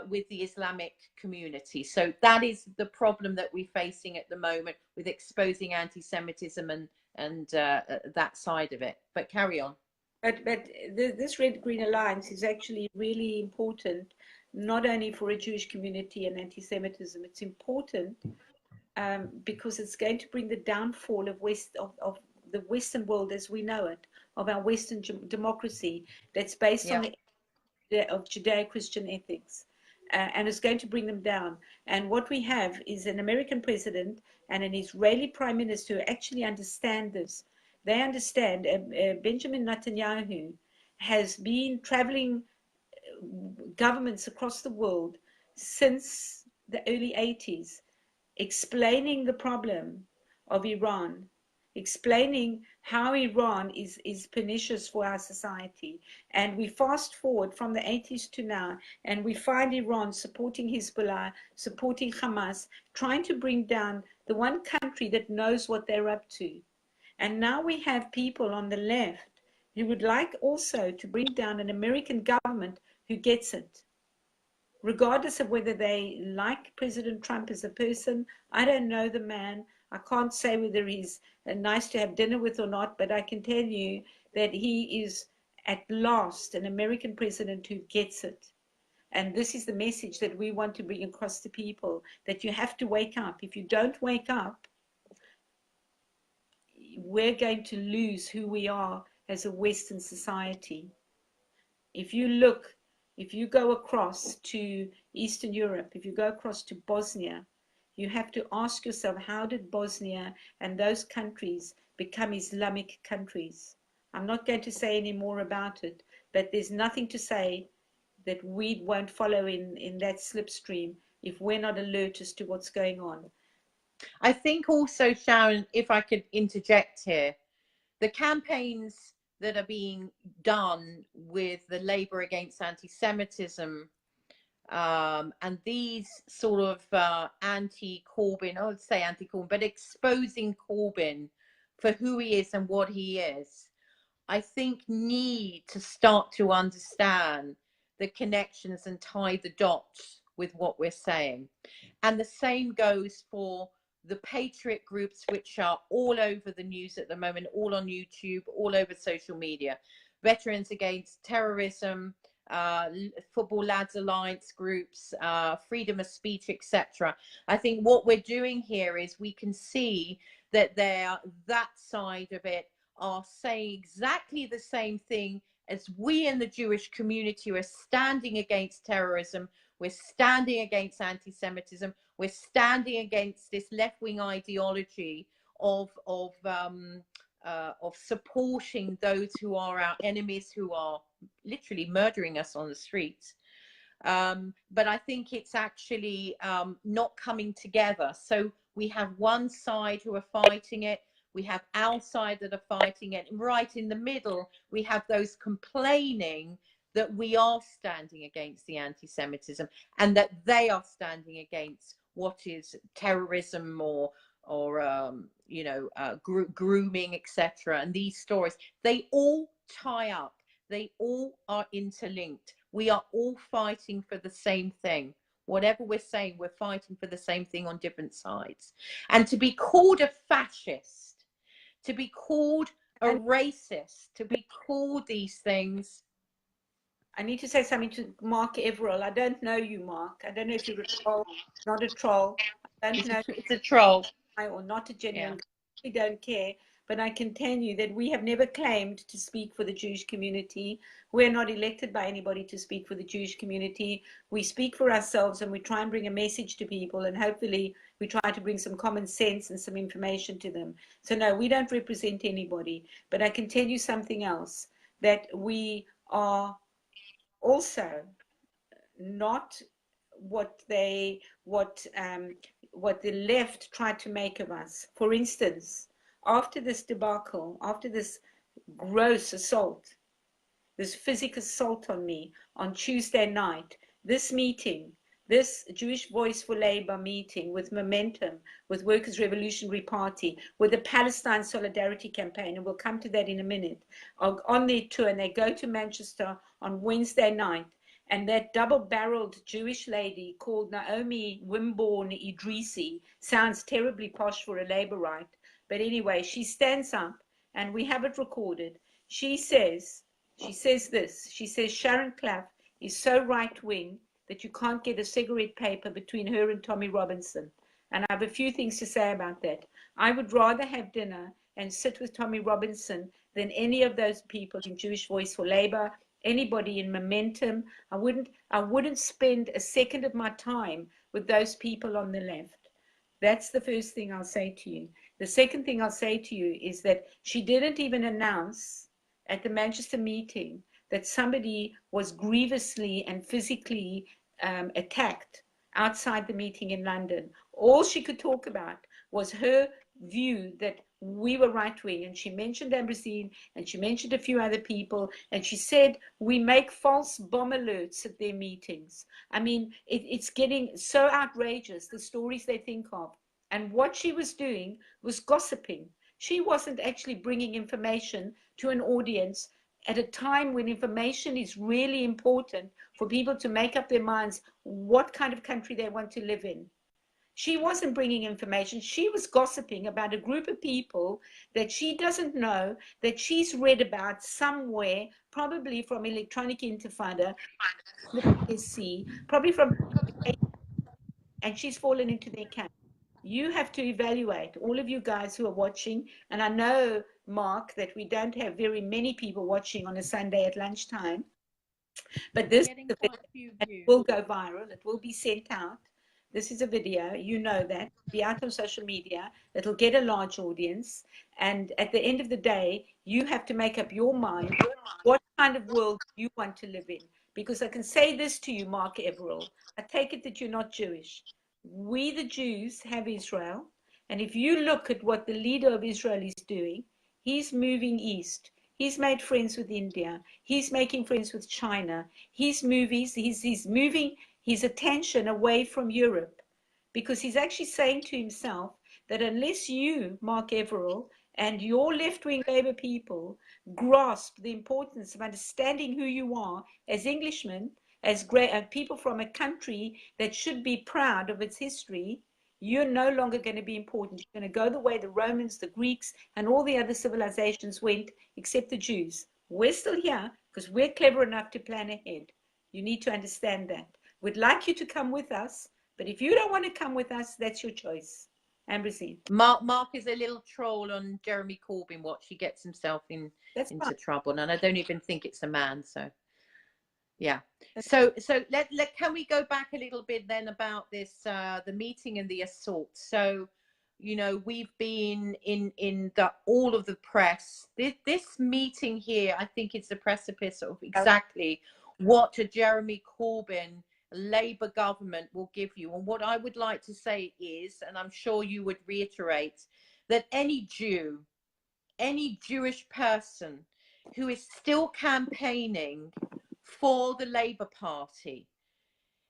with the Islamic community. So that is the problem that we're facing at the moment with exposing anti-Semitism and that side of it. But carry on. But this Red Green Alliance is actually really important, not only for a Jewish community and anti-Semitism. It's important because it's going to bring the downfall of the Western world as we know it, of our Western democracy that's based on of Judeo-Christian ethics. And it's going to bring them down. And what we have is an American president and an Israeli prime minister who actually understand this. They understand. Benjamin Netanyahu has been traveling governments across the world since the early 80s, explaining the problem of Iran, explaining how Iran is pernicious for our society. And we fast forward from the 80s to now, and we find Iran supporting Hezbollah, supporting Hamas, trying to bring down the one country that knows what they're up to. And now we have people on the left who would like also to bring down an American government who gets it. Regardless of whether they like President Trump as a person, I don't know the man. I can't say whether he's nice to have dinner with or not, but I can tell you that he is at last an American president who gets it. And this is the message that we want to bring across to people, that you have to wake up. If you don't wake up, we're going to lose who we are as a Western society. If you go across to Eastern Europe, if you go across to Bosnia, you have to ask yourself, how did Bosnia and those countries become Islamic countries? I'm not going to say any more about it, but there's nothing to say that we won't follow in that slipstream if we're not alert as to what's going on. I think also, Sharon, if I could interject here, the campaigns that are being done with the Labour Against Anti-Semitism and these sort of anti-Corbyn, I would say anti-Corbyn, but exposing Corbyn for who he is and what he is, I think need to start to understand the connections and tie the dots with what we're saying. And the same goes for the patriot groups, which are all over the news at the moment, all on YouTube, all over social media. Veterans Against Terrorism, Football Lads Alliance groups, freedom of speech, etc. I think what we're doing here is we can see that that side of it are saying exactly the same thing as we in the Jewish community are standing against terrorism. We're standing against anti-Semitism. We're standing against this left-wing ideology of supporting those who are our enemies, who are literally murdering us on the streets. But I think it's actually not coming together. So we have one side who are fighting it. We have our side that are fighting it. And right in the middle, we have those complaining that we are standing against the anti-Semitism and that they are standing against what is terrorism or grooming, etc. And these stories, they all tie up. They all are interlinked. We are all fighting for the same thing. Whatever we're saying, we're fighting for the same thing on different sides. And to be called a fascist, to be called a racist, to be called these things. I need to say something to Mark Everall. I don't know you, Mark. I don't know if you're a troll, not a troll. I don't know. It's a troll. Or not a genuine. Yeah. We don't care. But I can tell you that we have never claimed to speak for the Jewish community. We're not elected by anybody to speak for the Jewish community. We speak for ourselves, and we try and bring a message to people, and hopefully we try to bring some common sense and some information to them. So no, we don't represent anybody. But I can tell you something else, that we are also not what the left tried to make of us. For instance, after this debacle, after this gross assault, this physical assault on me on Tuesday night, this meeting, this Jewish Voice for Labour meeting with Momentum, with Workers' Revolutionary Party, with the Palestine Solidarity Campaign, and we'll come to that in a minute, are on their tour, and they go to Manchester on Wednesday night. And that double-barreled Jewish lady called Naomi Wimborne Idrisi, sounds terribly posh for a Labourite, but anyway, she stands up, and we have it recorded. She says this, she says Sharon Clough is so right-wing that you can't get a cigarette paper between her and Tommy Robinson. And I have a few things to say about that. I would rather have dinner and sit with Tommy Robinson than any of those people in Jewish Voice for Labour, anybody in Momentum. I wouldn't spend a second of my time with those people on the left. That's the first thing I'll say to you. The second thing I'll say to you is that she didn't even announce at the Manchester meeting that somebody was grievously and physically attacked outside the meeting in London. All she could talk about was her view that we were right wing. And she mentioned Ambrosine, and she mentioned a few other people, and she said we make false bomb alerts at their meetings. I mean, it's getting so outrageous, the stories they think of. And what she was doing was gossiping. She wasn't actually bringing information to an audience at a time when information is really important for people to make up their minds what kind of country they want to live in. She wasn't bringing information. She was gossiping about a group of people that she doesn't know, that she's read about somewhere, probably from Electronic Intifada, SC, probably from, and she's fallen into their camp. You have to evaluate, all of you guys who are watching, and I know, Mark, that we don't have very many people watching on a Sunday at lunchtime, but this will go viral. It will be sent out. This is a video, you know that, be out on social media. It'll get a large audience. And at the end of the day, you have to make up your mind what kind of world you want to live in. Because I can say this to you, Mark Everill. I take it that you're not Jewish. We, the Jews, have Israel. And if you look at what the leader of Israel is doing, he's moving east. He's made friends with India. He's making friends with China. He's moving his attention away from Europe, because he's actually saying to himself that unless you, Mark Everill, and your left-wing Labour people grasp the importance of understanding who you are as Englishmen, as people from a country that should be proud of its history, you're no longer going to be important. You're going to go the way the Romans, the Greeks, and all the other civilizations went, except the Jews. We're still here because we're clever enough to plan ahead. You need to understand that. We'd like you to come with us, but if you don't want to come with us, that's your choice. Ambrosine. Mark is a little troll on Jeremy Corbyn. Watch, he gets himself into trouble, and I don't even think it's a man. So, yeah. So can we go back a little bit then about this the meeting and the assault? So, you know, we've been in all of the press. This meeting here, I think, it's the precipice of exactly what a Jeremy Corbyn Labour government will give you. And what I would like to say is, and I'm sure you would reiterate, that any Jew, any Jewish person who is still campaigning for the Labour Party,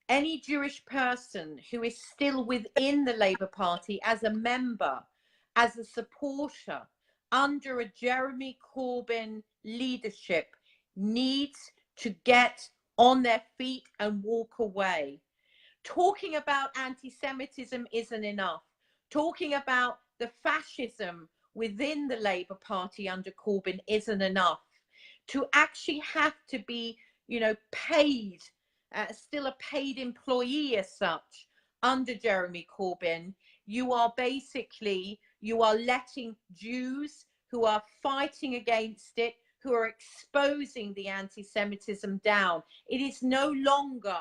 any Jewish person who is still within the Labour Party as a member, as a supporter under a Jeremy Corbyn leadership, needs to get on their feet and walk away. Talking about anti-Semitism isn't enough. Talking about the fascism within the Labour Party under Corbyn isn't enough. To actually have to be, you know, paid, still a paid employee as such under Jeremy Corbyn, you are letting Jews who are fighting against it, who are exposing the anti-Semitism down. It is no longer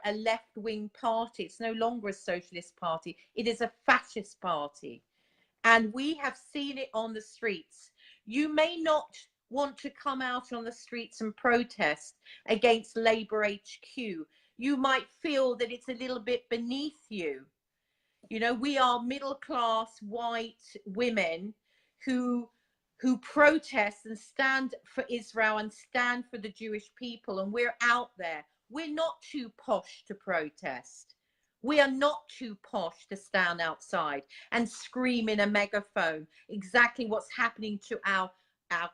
a left-wing party. It's no longer a socialist party. It is a fascist party. And we have seen it on the streets. You may not want to come out on the streets and protest against Labour HQ. You might feel that it's a little bit beneath you. You know, we are middle-class white women who protest and stand for Israel and stand for the Jewish people, and we're out there. We're not too posh to protest. We are not too posh to stand outside and scream in a megaphone exactly what's happening to our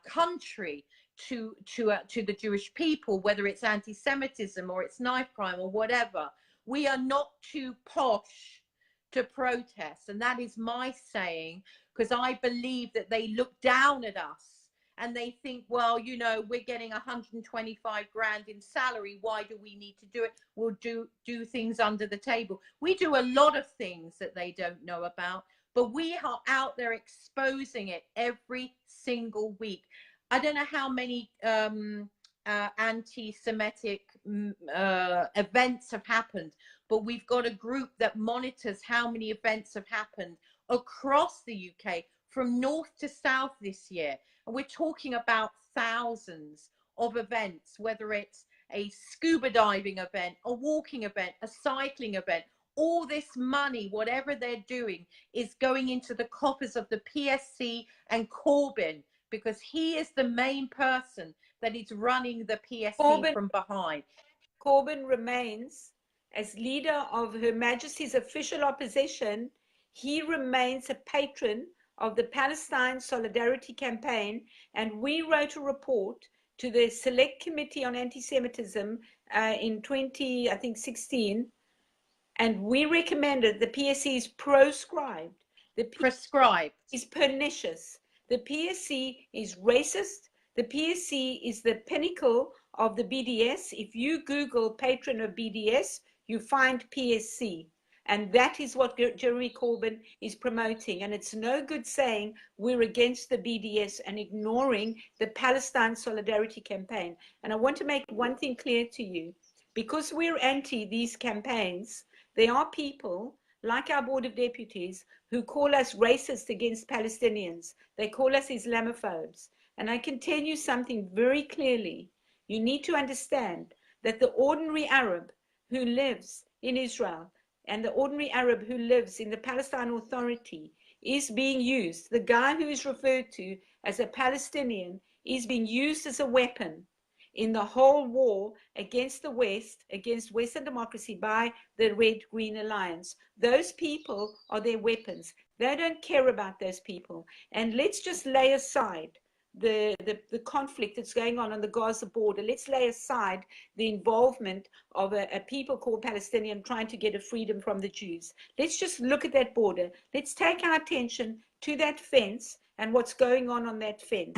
country, to the Jewish people, whether it's anti-Semitism or it's knife crime or whatever. We are not too posh to protest, and that is my saying, because I believe that they look down at us and they think, well, you know, we're getting 125 grand in salary. Why do we need to do it? We'll do things under the table. We do a lot of things that they don't know about, but we are out there exposing it every single week. I don't know how many anti-Semitic events have happened, but we've got a group that monitors how many events have happened across the UK from north to south this year. And we're talking about thousands of events, whether it's a scuba diving event, a walking event, a cycling event. all this money, whatever they're doing, is going into the coffers of the PSC and Corbyn, because he is the main person that is running the PSC from behind. Corbyn remains as leader of Her Majesty's official opposition. He remains a patron of the Palestine Solidarity Campaign, and we wrote a report to the Select Committee on Anti-Semitism in 2016, and we recommended the PSC is proscribed. The PSC is pernicious. The PSC is racist. The PSC is the pinnacle of the BDS. If you Google patron of BDS, you find PSC. And that is what Jeremy Corbyn is promoting. And it's no good saying we're against the BDS and ignoring the Palestine Solidarity Campaign. And I want to make one thing clear to you. Because we're anti these campaigns, there are people like our Board of Deputies who call us racist against Palestinians. They call us Islamophobes. And I can tell you something very clearly. You need to understand that the ordinary Arab who lives in Israel and the ordinary Arab who lives in the Palestine Authority is being used. The guy who is referred to as a Palestinian is being used as a weapon in the whole war against the West, against Western democracy by the Red-Green Alliance. Those people are their weapons. They don't care about those people. And let's just lay aside the conflict that's going on the Gaza border. Let's lay aside the involvement of a people called Palestinian trying to get a freedom from the Jews. Let's just look at that border. Let's take our attention to that fence and what's going on that fence.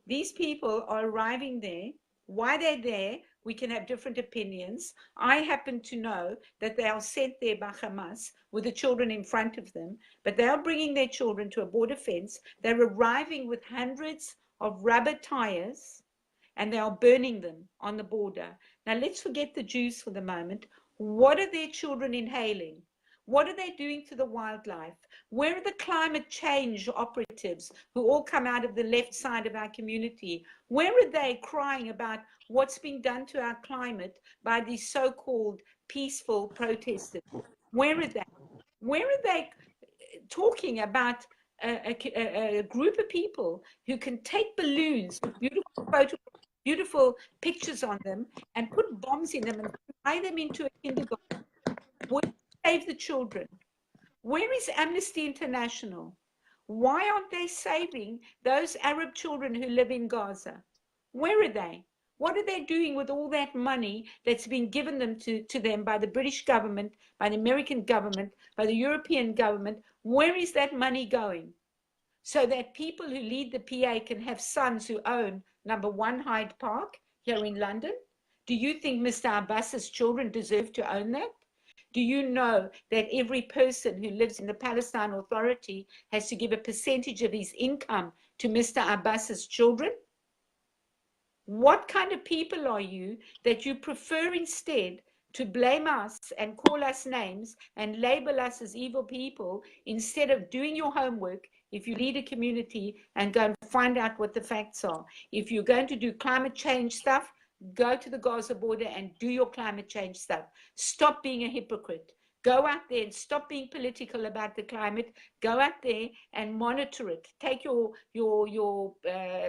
These people are arriving there. Why they're there, we can have different opinions. I happen to know that they are sent there by Hamas with the children in front of them, but they are bringing their children to a border fence. They're arriving with hundreds of rubber tires and they are burning them on the border. Now let's forget the Jews for the moment. What are their children inhaling? What are they doing to the wildlife? Where are the climate change operatives who all come out of the left side of our community? Where are they crying about what's being done to our climate by these so-called peaceful protesters? Where are they? Where are they talking about a group of people who can take balloons with beautiful pictures on them and put bombs in them and fly them into a kindergarten? Where save the children? Where is Amnesty International? Why aren't they saving those Arab children who live in Gaza? Where are they? What are they doing with all that money that's been given them to them by the British government, by the American government, by the European government? Where is that money going? So that people who lead the PA can have sons who own number 1 Hyde Park here in London? Do you think Mr. Abbas's children deserve to own that? Do you know that every person who lives in the Palestine Authority has to give a percentage of his income to Mr. Abbas's children? What kind of people are you that you prefer instead to blame us and call us names and label us as evil people instead of doing your homework? If you lead a community and go and find out what the facts are. If you're going to do climate change stuff, go to the Gaza border and do your climate change stuff. Stop being a hypocrite. Go out there and stop being political about the climate. Go out there and monitor it. Take your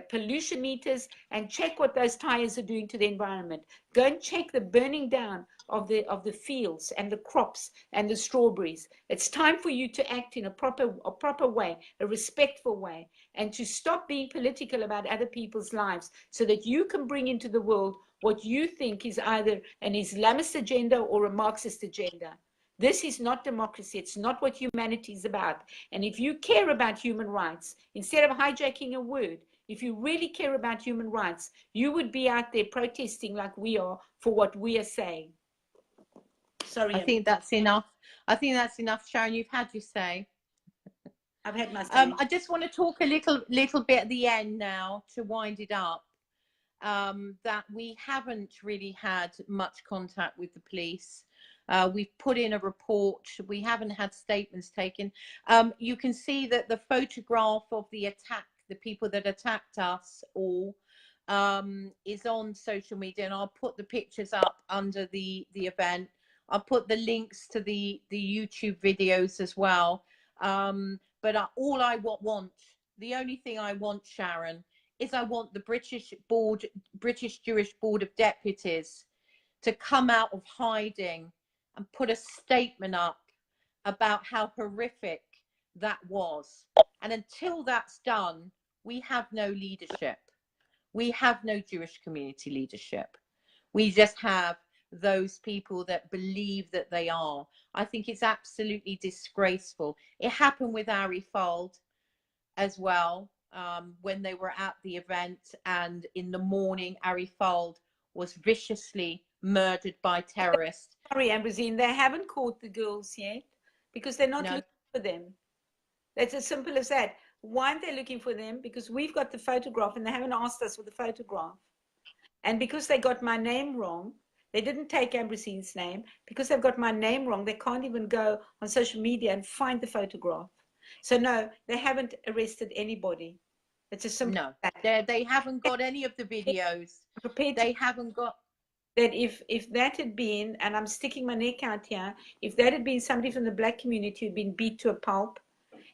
pollution meters and check what those tires are doing to the environment. Go and check the burning down of the fields and the crops and the strawberries. It's time for you to act in a proper way, a respectful way, and to stop being political about other people's lives so that you can bring into the world what you think is either an Islamist agenda or a Marxist agenda. This is not democracy. It's not what humanity is about. And if you care about human rights, instead of hijacking a word, if you really care about human rights, you would be out there protesting like we are for what we are saying. Sorry. I think that's enough. I think that's enough, Sharon. You've had your say. I've had my say. I just want to talk a little bit at the end now to wind it up. That we haven't really had much contact with the police. We've put in a report. We haven't had statements taken. You can see that the photograph of the attack, the people that attacked us all, is on social media, and I'll put the pictures up under the event. I'll put the links to the YouTube videos as well. But all I want, the only thing I want, Sharon, is I want the British Jewish Board of Deputies to come out of hiding and put a statement up about how horrific that was. And until that's done, we have no leadership. We have no Jewish community leadership. We just have those people that believe that they are. I think it's absolutely disgraceful. It happened with Ari Fald as well, when they were at the event, and in the morning, Ari Fald was viciously murdered by terrorists. Sorry, Ambrosine, they haven't caught the girls yet because they're not looking for them. That's as simple as that. Why aren't they looking for them? Because we've got the photograph and they haven't asked us for the photograph. And because they got my name wrong, they didn't take Ambrosine's name. Because they've got my name wrong, they can't even go on social media and find the photograph. So no, they haven't arrested anybody. It's a simple. No, they haven't got any of the videos. They haven't got. That if that had been, and I'm sticking my neck out here, if that had been somebody from the black community who'd been beat to a pulp,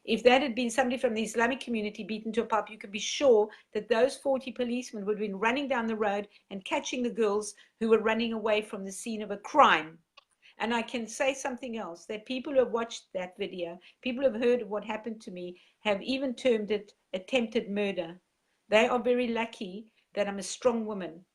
if that had been somebody from the Islamic community beaten to a pulp, you could be sure that those 40 policemen would have been running down the road and catching the girls who were running away from the scene of a crime. And I can say something else, that people who have watched that video, people who have heard of what happened to me, have even termed it attempted murder. They are very lucky that I'm a strong woman.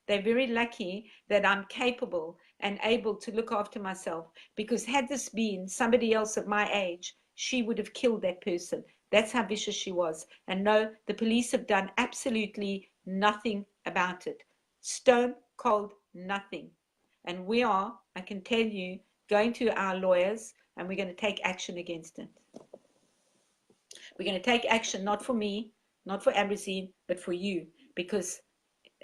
They're very lucky that I'm capable and able to look after myself, because had this been somebody else of my age, she would have killed that person. That's how vicious she was. And no, the police have done absolutely nothing about it. Stone cold nothing. And we are, I can tell you, going to our lawyers, and we're going to take action against it. We're going to take action, not for me, not for Ambrosine, but for you, because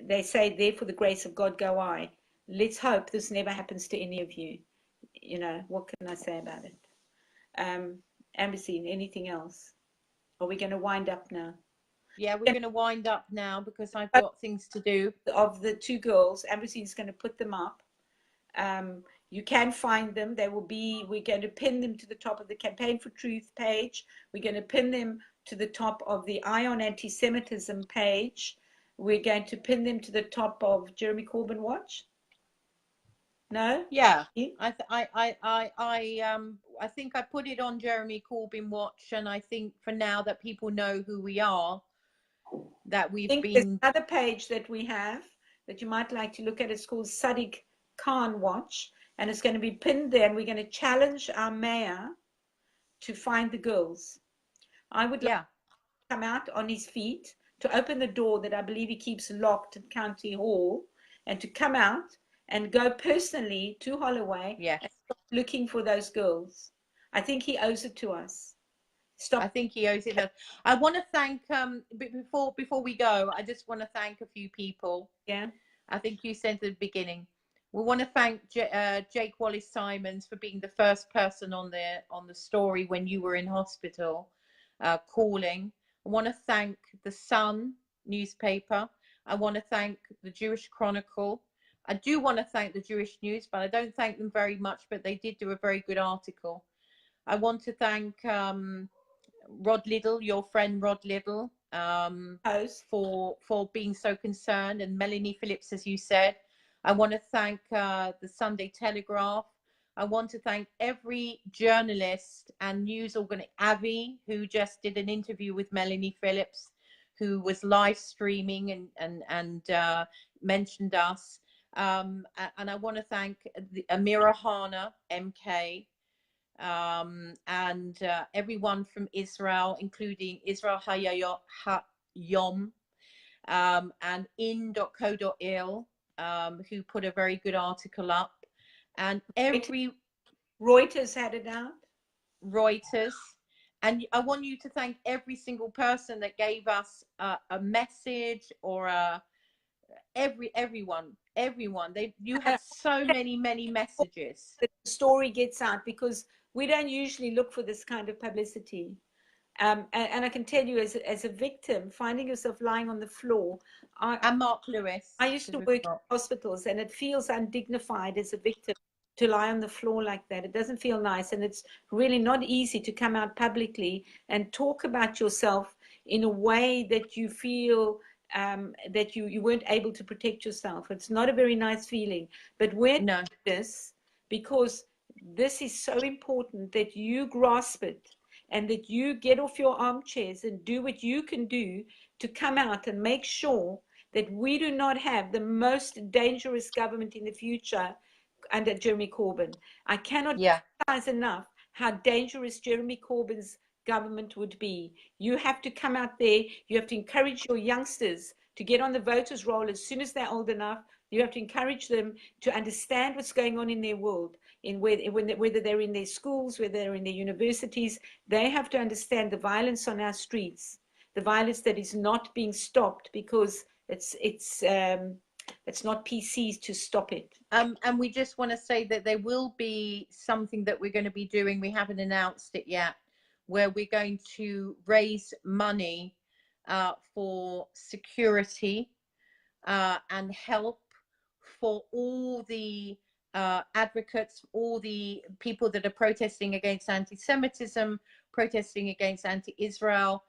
they say, there for the grace of God go I. Let's hope this never happens to any of you. You know, what can I say about it? Ambrosine, anything else? Are we going to wind up now? Yeah, we're going to wind up now because I've got things to do. Of the two girls, Ambrosine's going to put them up. You can find them. They will be, we're going to pin them to the top of the Campaign for Truth page. We're going to pin them to the top of the Eye on Antisemitism page. We're going to pin them to the top of Jeremy Corbyn Watch. No? Yeah, I think I put it on Jeremy Corbyn Watch, and I think for now that people know who we are, that we've been. There's another page that we have that you might like to look at. It's called Sadiq Khan Watch, and it's going to be pinned there, and we're going to challenge our mayor to find the girls. I would like to come out on his feet, to open the door that I believe he keeps locked at County Hall, and to come out and go personally to Holloway and start looking for those girls. I think he owes it to us. I think he owes it. I want to thank, before we go, I just want to thank a few people. Yeah. I think you said at the beginning. We want to thank Jake Wallace-Simons for being the first person on the story when you were in hospital, calling. I want to thank the Sun newspaper. I want to thank the Jewish Chronicle. I do want to thank the Jewish News, but I don't thank them very much, but they did do a very good article. I want to thank Rod Liddle, your friend Rod Liddle, for being so concerned, and Melanie Phillips, as you said. I want to thank the Sunday Telegraph. I want to thank every journalist and news organization, Avi, who just did an interview with Melanie Phillips, who was live streaming and mentioned us. And I want to thank Amira Hana, MK, and everyone from Israel, including Israel Hayom, and in.co.il, who put a very good article up. And Reuters had it out. Reuters. And I want you to thank every single person that gave us a message, or everyone. You had so many messages. The story gets out, because we don't usually look for this kind of publicity. And I can tell you, as a victim, finding yourself lying on the floor. And Mark Lewis. I used to work in hospitals, and it feels undignified as a victim to lie on the floor like that. It doesn't feel nice, and it's really not easy to come out publicly and talk about yourself in a way that you feel that you weren't able to protect yourself. It's not a very nice feeling, but we're No. this because this is so important that you grasp it and that you get off your armchairs and do what you can do to come out and make sure that we do not have the most dangerous government in the future under Jeremy Corbyn. I cannot Yeah. emphasize enough how dangerous Jeremy Corbyn's government would be. You have to come out there. You have to encourage your youngsters to get on the voters' roll as soon as they're old enough. You have to encourage them to understand what's going on in their world, in whether they're in their schools, whether they're in their universities. They have to understand the violence on our streets, the violence that is not being stopped because it's not PCs to stop it. And we just want to say that there will be something that we're going to be doing. We haven't announced it yet, where we're going to raise money for security and help for all the advocates, all the people that are protesting against anti-Semitism, protesting against anti-Israel,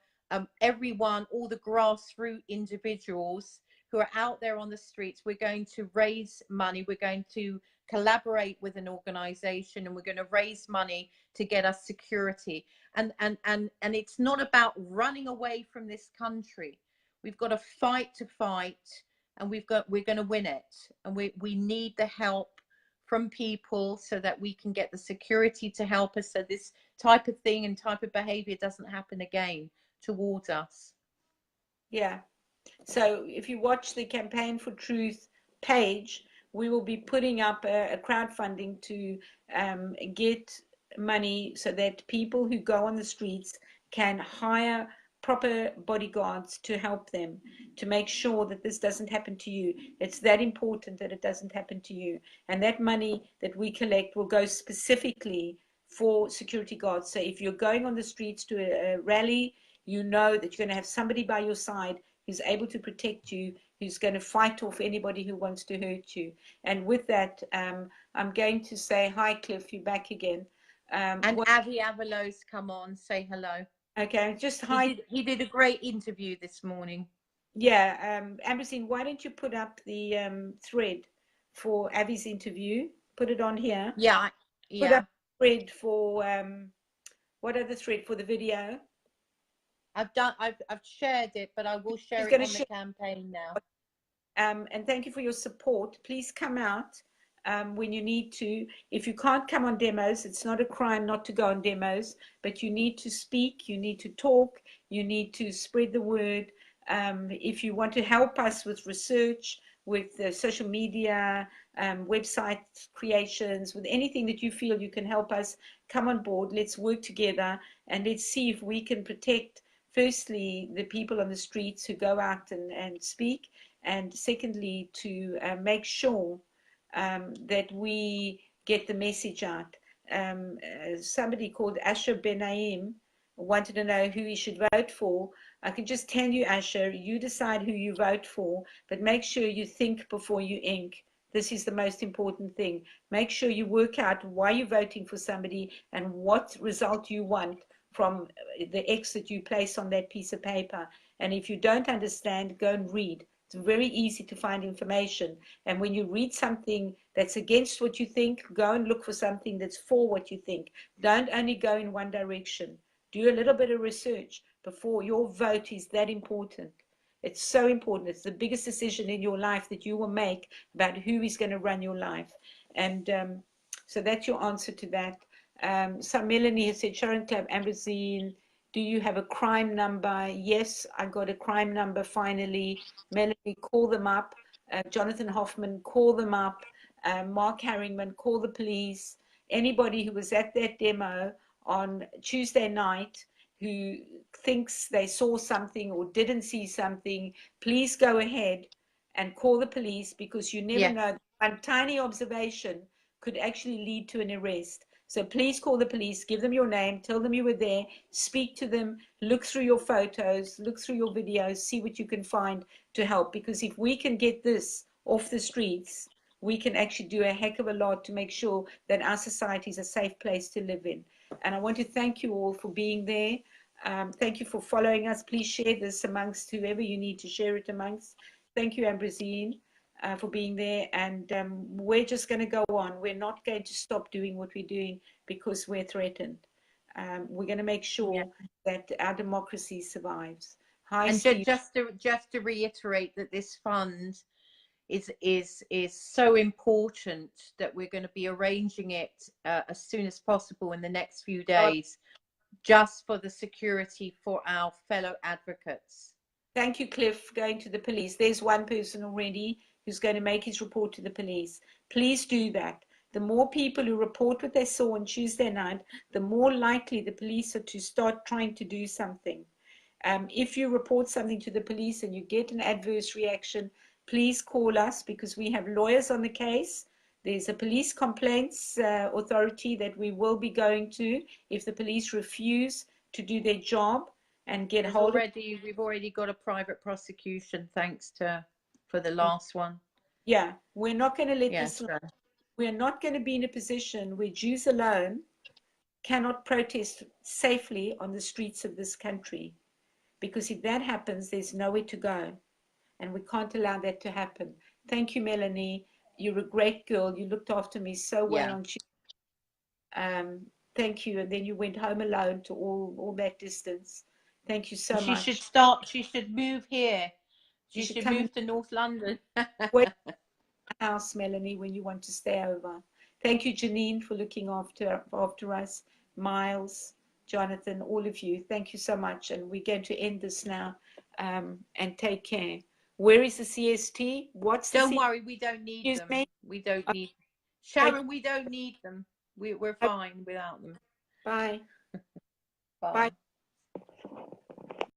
everyone, all the grassroots individuals who are out there on the streets. We're going to raise money. We're going to collaborate with an organization, and we're going to raise money to get us security. And it's not about running away from this country. We've got to fight, and we're going to win it. And we need the help from people so that we can get the security to help us, so this type of thing and type of behavior doesn't happen again towards us. Yeah. So if you watch the Campaign for Truth page, we will be putting up a crowdfunding to get money so that people who go on the streets can hire proper bodyguards to help them, to make sure that this doesn't happen to you. It's that important that it doesn't happen to you. And that money that we collect will go specifically for security guards. So if you're going on the streets to a rally, you know that you're going to have somebody by your side who's able to protect you, who's going to fight off anybody who wants to hurt you. And with that, I'm going to say, hi, Cliff, you're back again. And Avi Avalos, come on, say hello. Okay, just hi. He did a great interview this morning. Yeah, Ambrosine, why don't you put up the thread for Avi's interview? Put it on here. Yeah, Put up the thread for, what other thread for the video? I've shared it, but I will share it on the campaign now. And thank you for your support. Please come out when you need to. If you can't come on demos, it's not a crime not to go on demos, but you need to speak, you need to talk, you need to spread the word. If you want to help us with research, with social media, website creations, with anything that you feel you can help us, come on board. Let's work together and let's see if we can protect, firstly, the people on the streets who go out and speak, and secondly, to make sure that we get the message out. Somebody called Asher Benaim wanted to know who he should vote for. I can just tell you, Asher, you decide who you vote for, but make sure you think before you ink. This is the most important thing. Make sure you work out why you're voting for somebody and what result you want from the X that you place on that piece of paper. And if you don't understand, go and read. It's very easy to find information. And when you read something that's against what you think, go and look for something that's for what you think. Don't only go in one direction. Do a little bit of research before. Your vote is that important. It's so important. It's the biggest decision in your life that you will make about who is going to run your life. And so that's your answer to that. So Melanie has said, Sharon Club, Ambrosine, do you have a crime number? Yes, I got a crime number finally. Melanie, call them up. Jonathan Hoffman, call them up. Mark Harringman, call the police. Anybody who was at that demo on Tuesday night who thinks they saw something or didn't see something, please go ahead and call the police, because you never know. One tiny observation could actually lead to an arrest. So please call the police, give them your name, tell them you were there, speak to them, look through your photos, look through your videos, see what you can find to help. Because if we can get this off the streets, we can actually do a heck of a lot to make sure that our society is a safe place to live in. And I want to thank you all for being there. Thank you for following us. Please share this amongst whoever you need to share it amongst. Thank you, Ambrosine, for being there. And we're just going to go on. We're not going to stop doing what we're doing because we're threatened. We're going to make sure that our democracy survives. Hi, and Steve. just to reiterate that this fund is so important that we're going to be arranging it as soon as possible in the next few days, just for the security for our fellow advocates. Thank you, Cliff, going to the police. There's one person already who's going to make his report to the police. Please do that. The more people who report what they saw on Tuesday night, the more likely the police are to start trying to do something. If you report something to the police and you get an adverse reaction, please call us because we have lawyers on the case. There's a police complaints authority that we will be going to if the police refuse to do their job and get hold of. We've already got a private prosecution thanks to for the last one. Yeah, we're not going to let this. We're not going to be in a position where Jews alone cannot protest safely on the streets of this country, because if that happens, there's nowhere to go, and we can't allow that to happen. Thank you, Melanie. You're a great girl. You looked after me so well on Tuesday. Thank you. And then you went home alone to all that distance. Thank you so much. She should move here. She should move to North London. Wait, house, Melanie, when you want to stay over. Thank you, Janine, for looking after us. Miles, Jonathan, all of you. Thank you so much. And we're going to end this now. And take care. Where is the CST? What's the Don't worry, we don't need them. We don't need Sharon, we don't need them. We're fine without them. Bye. Bye.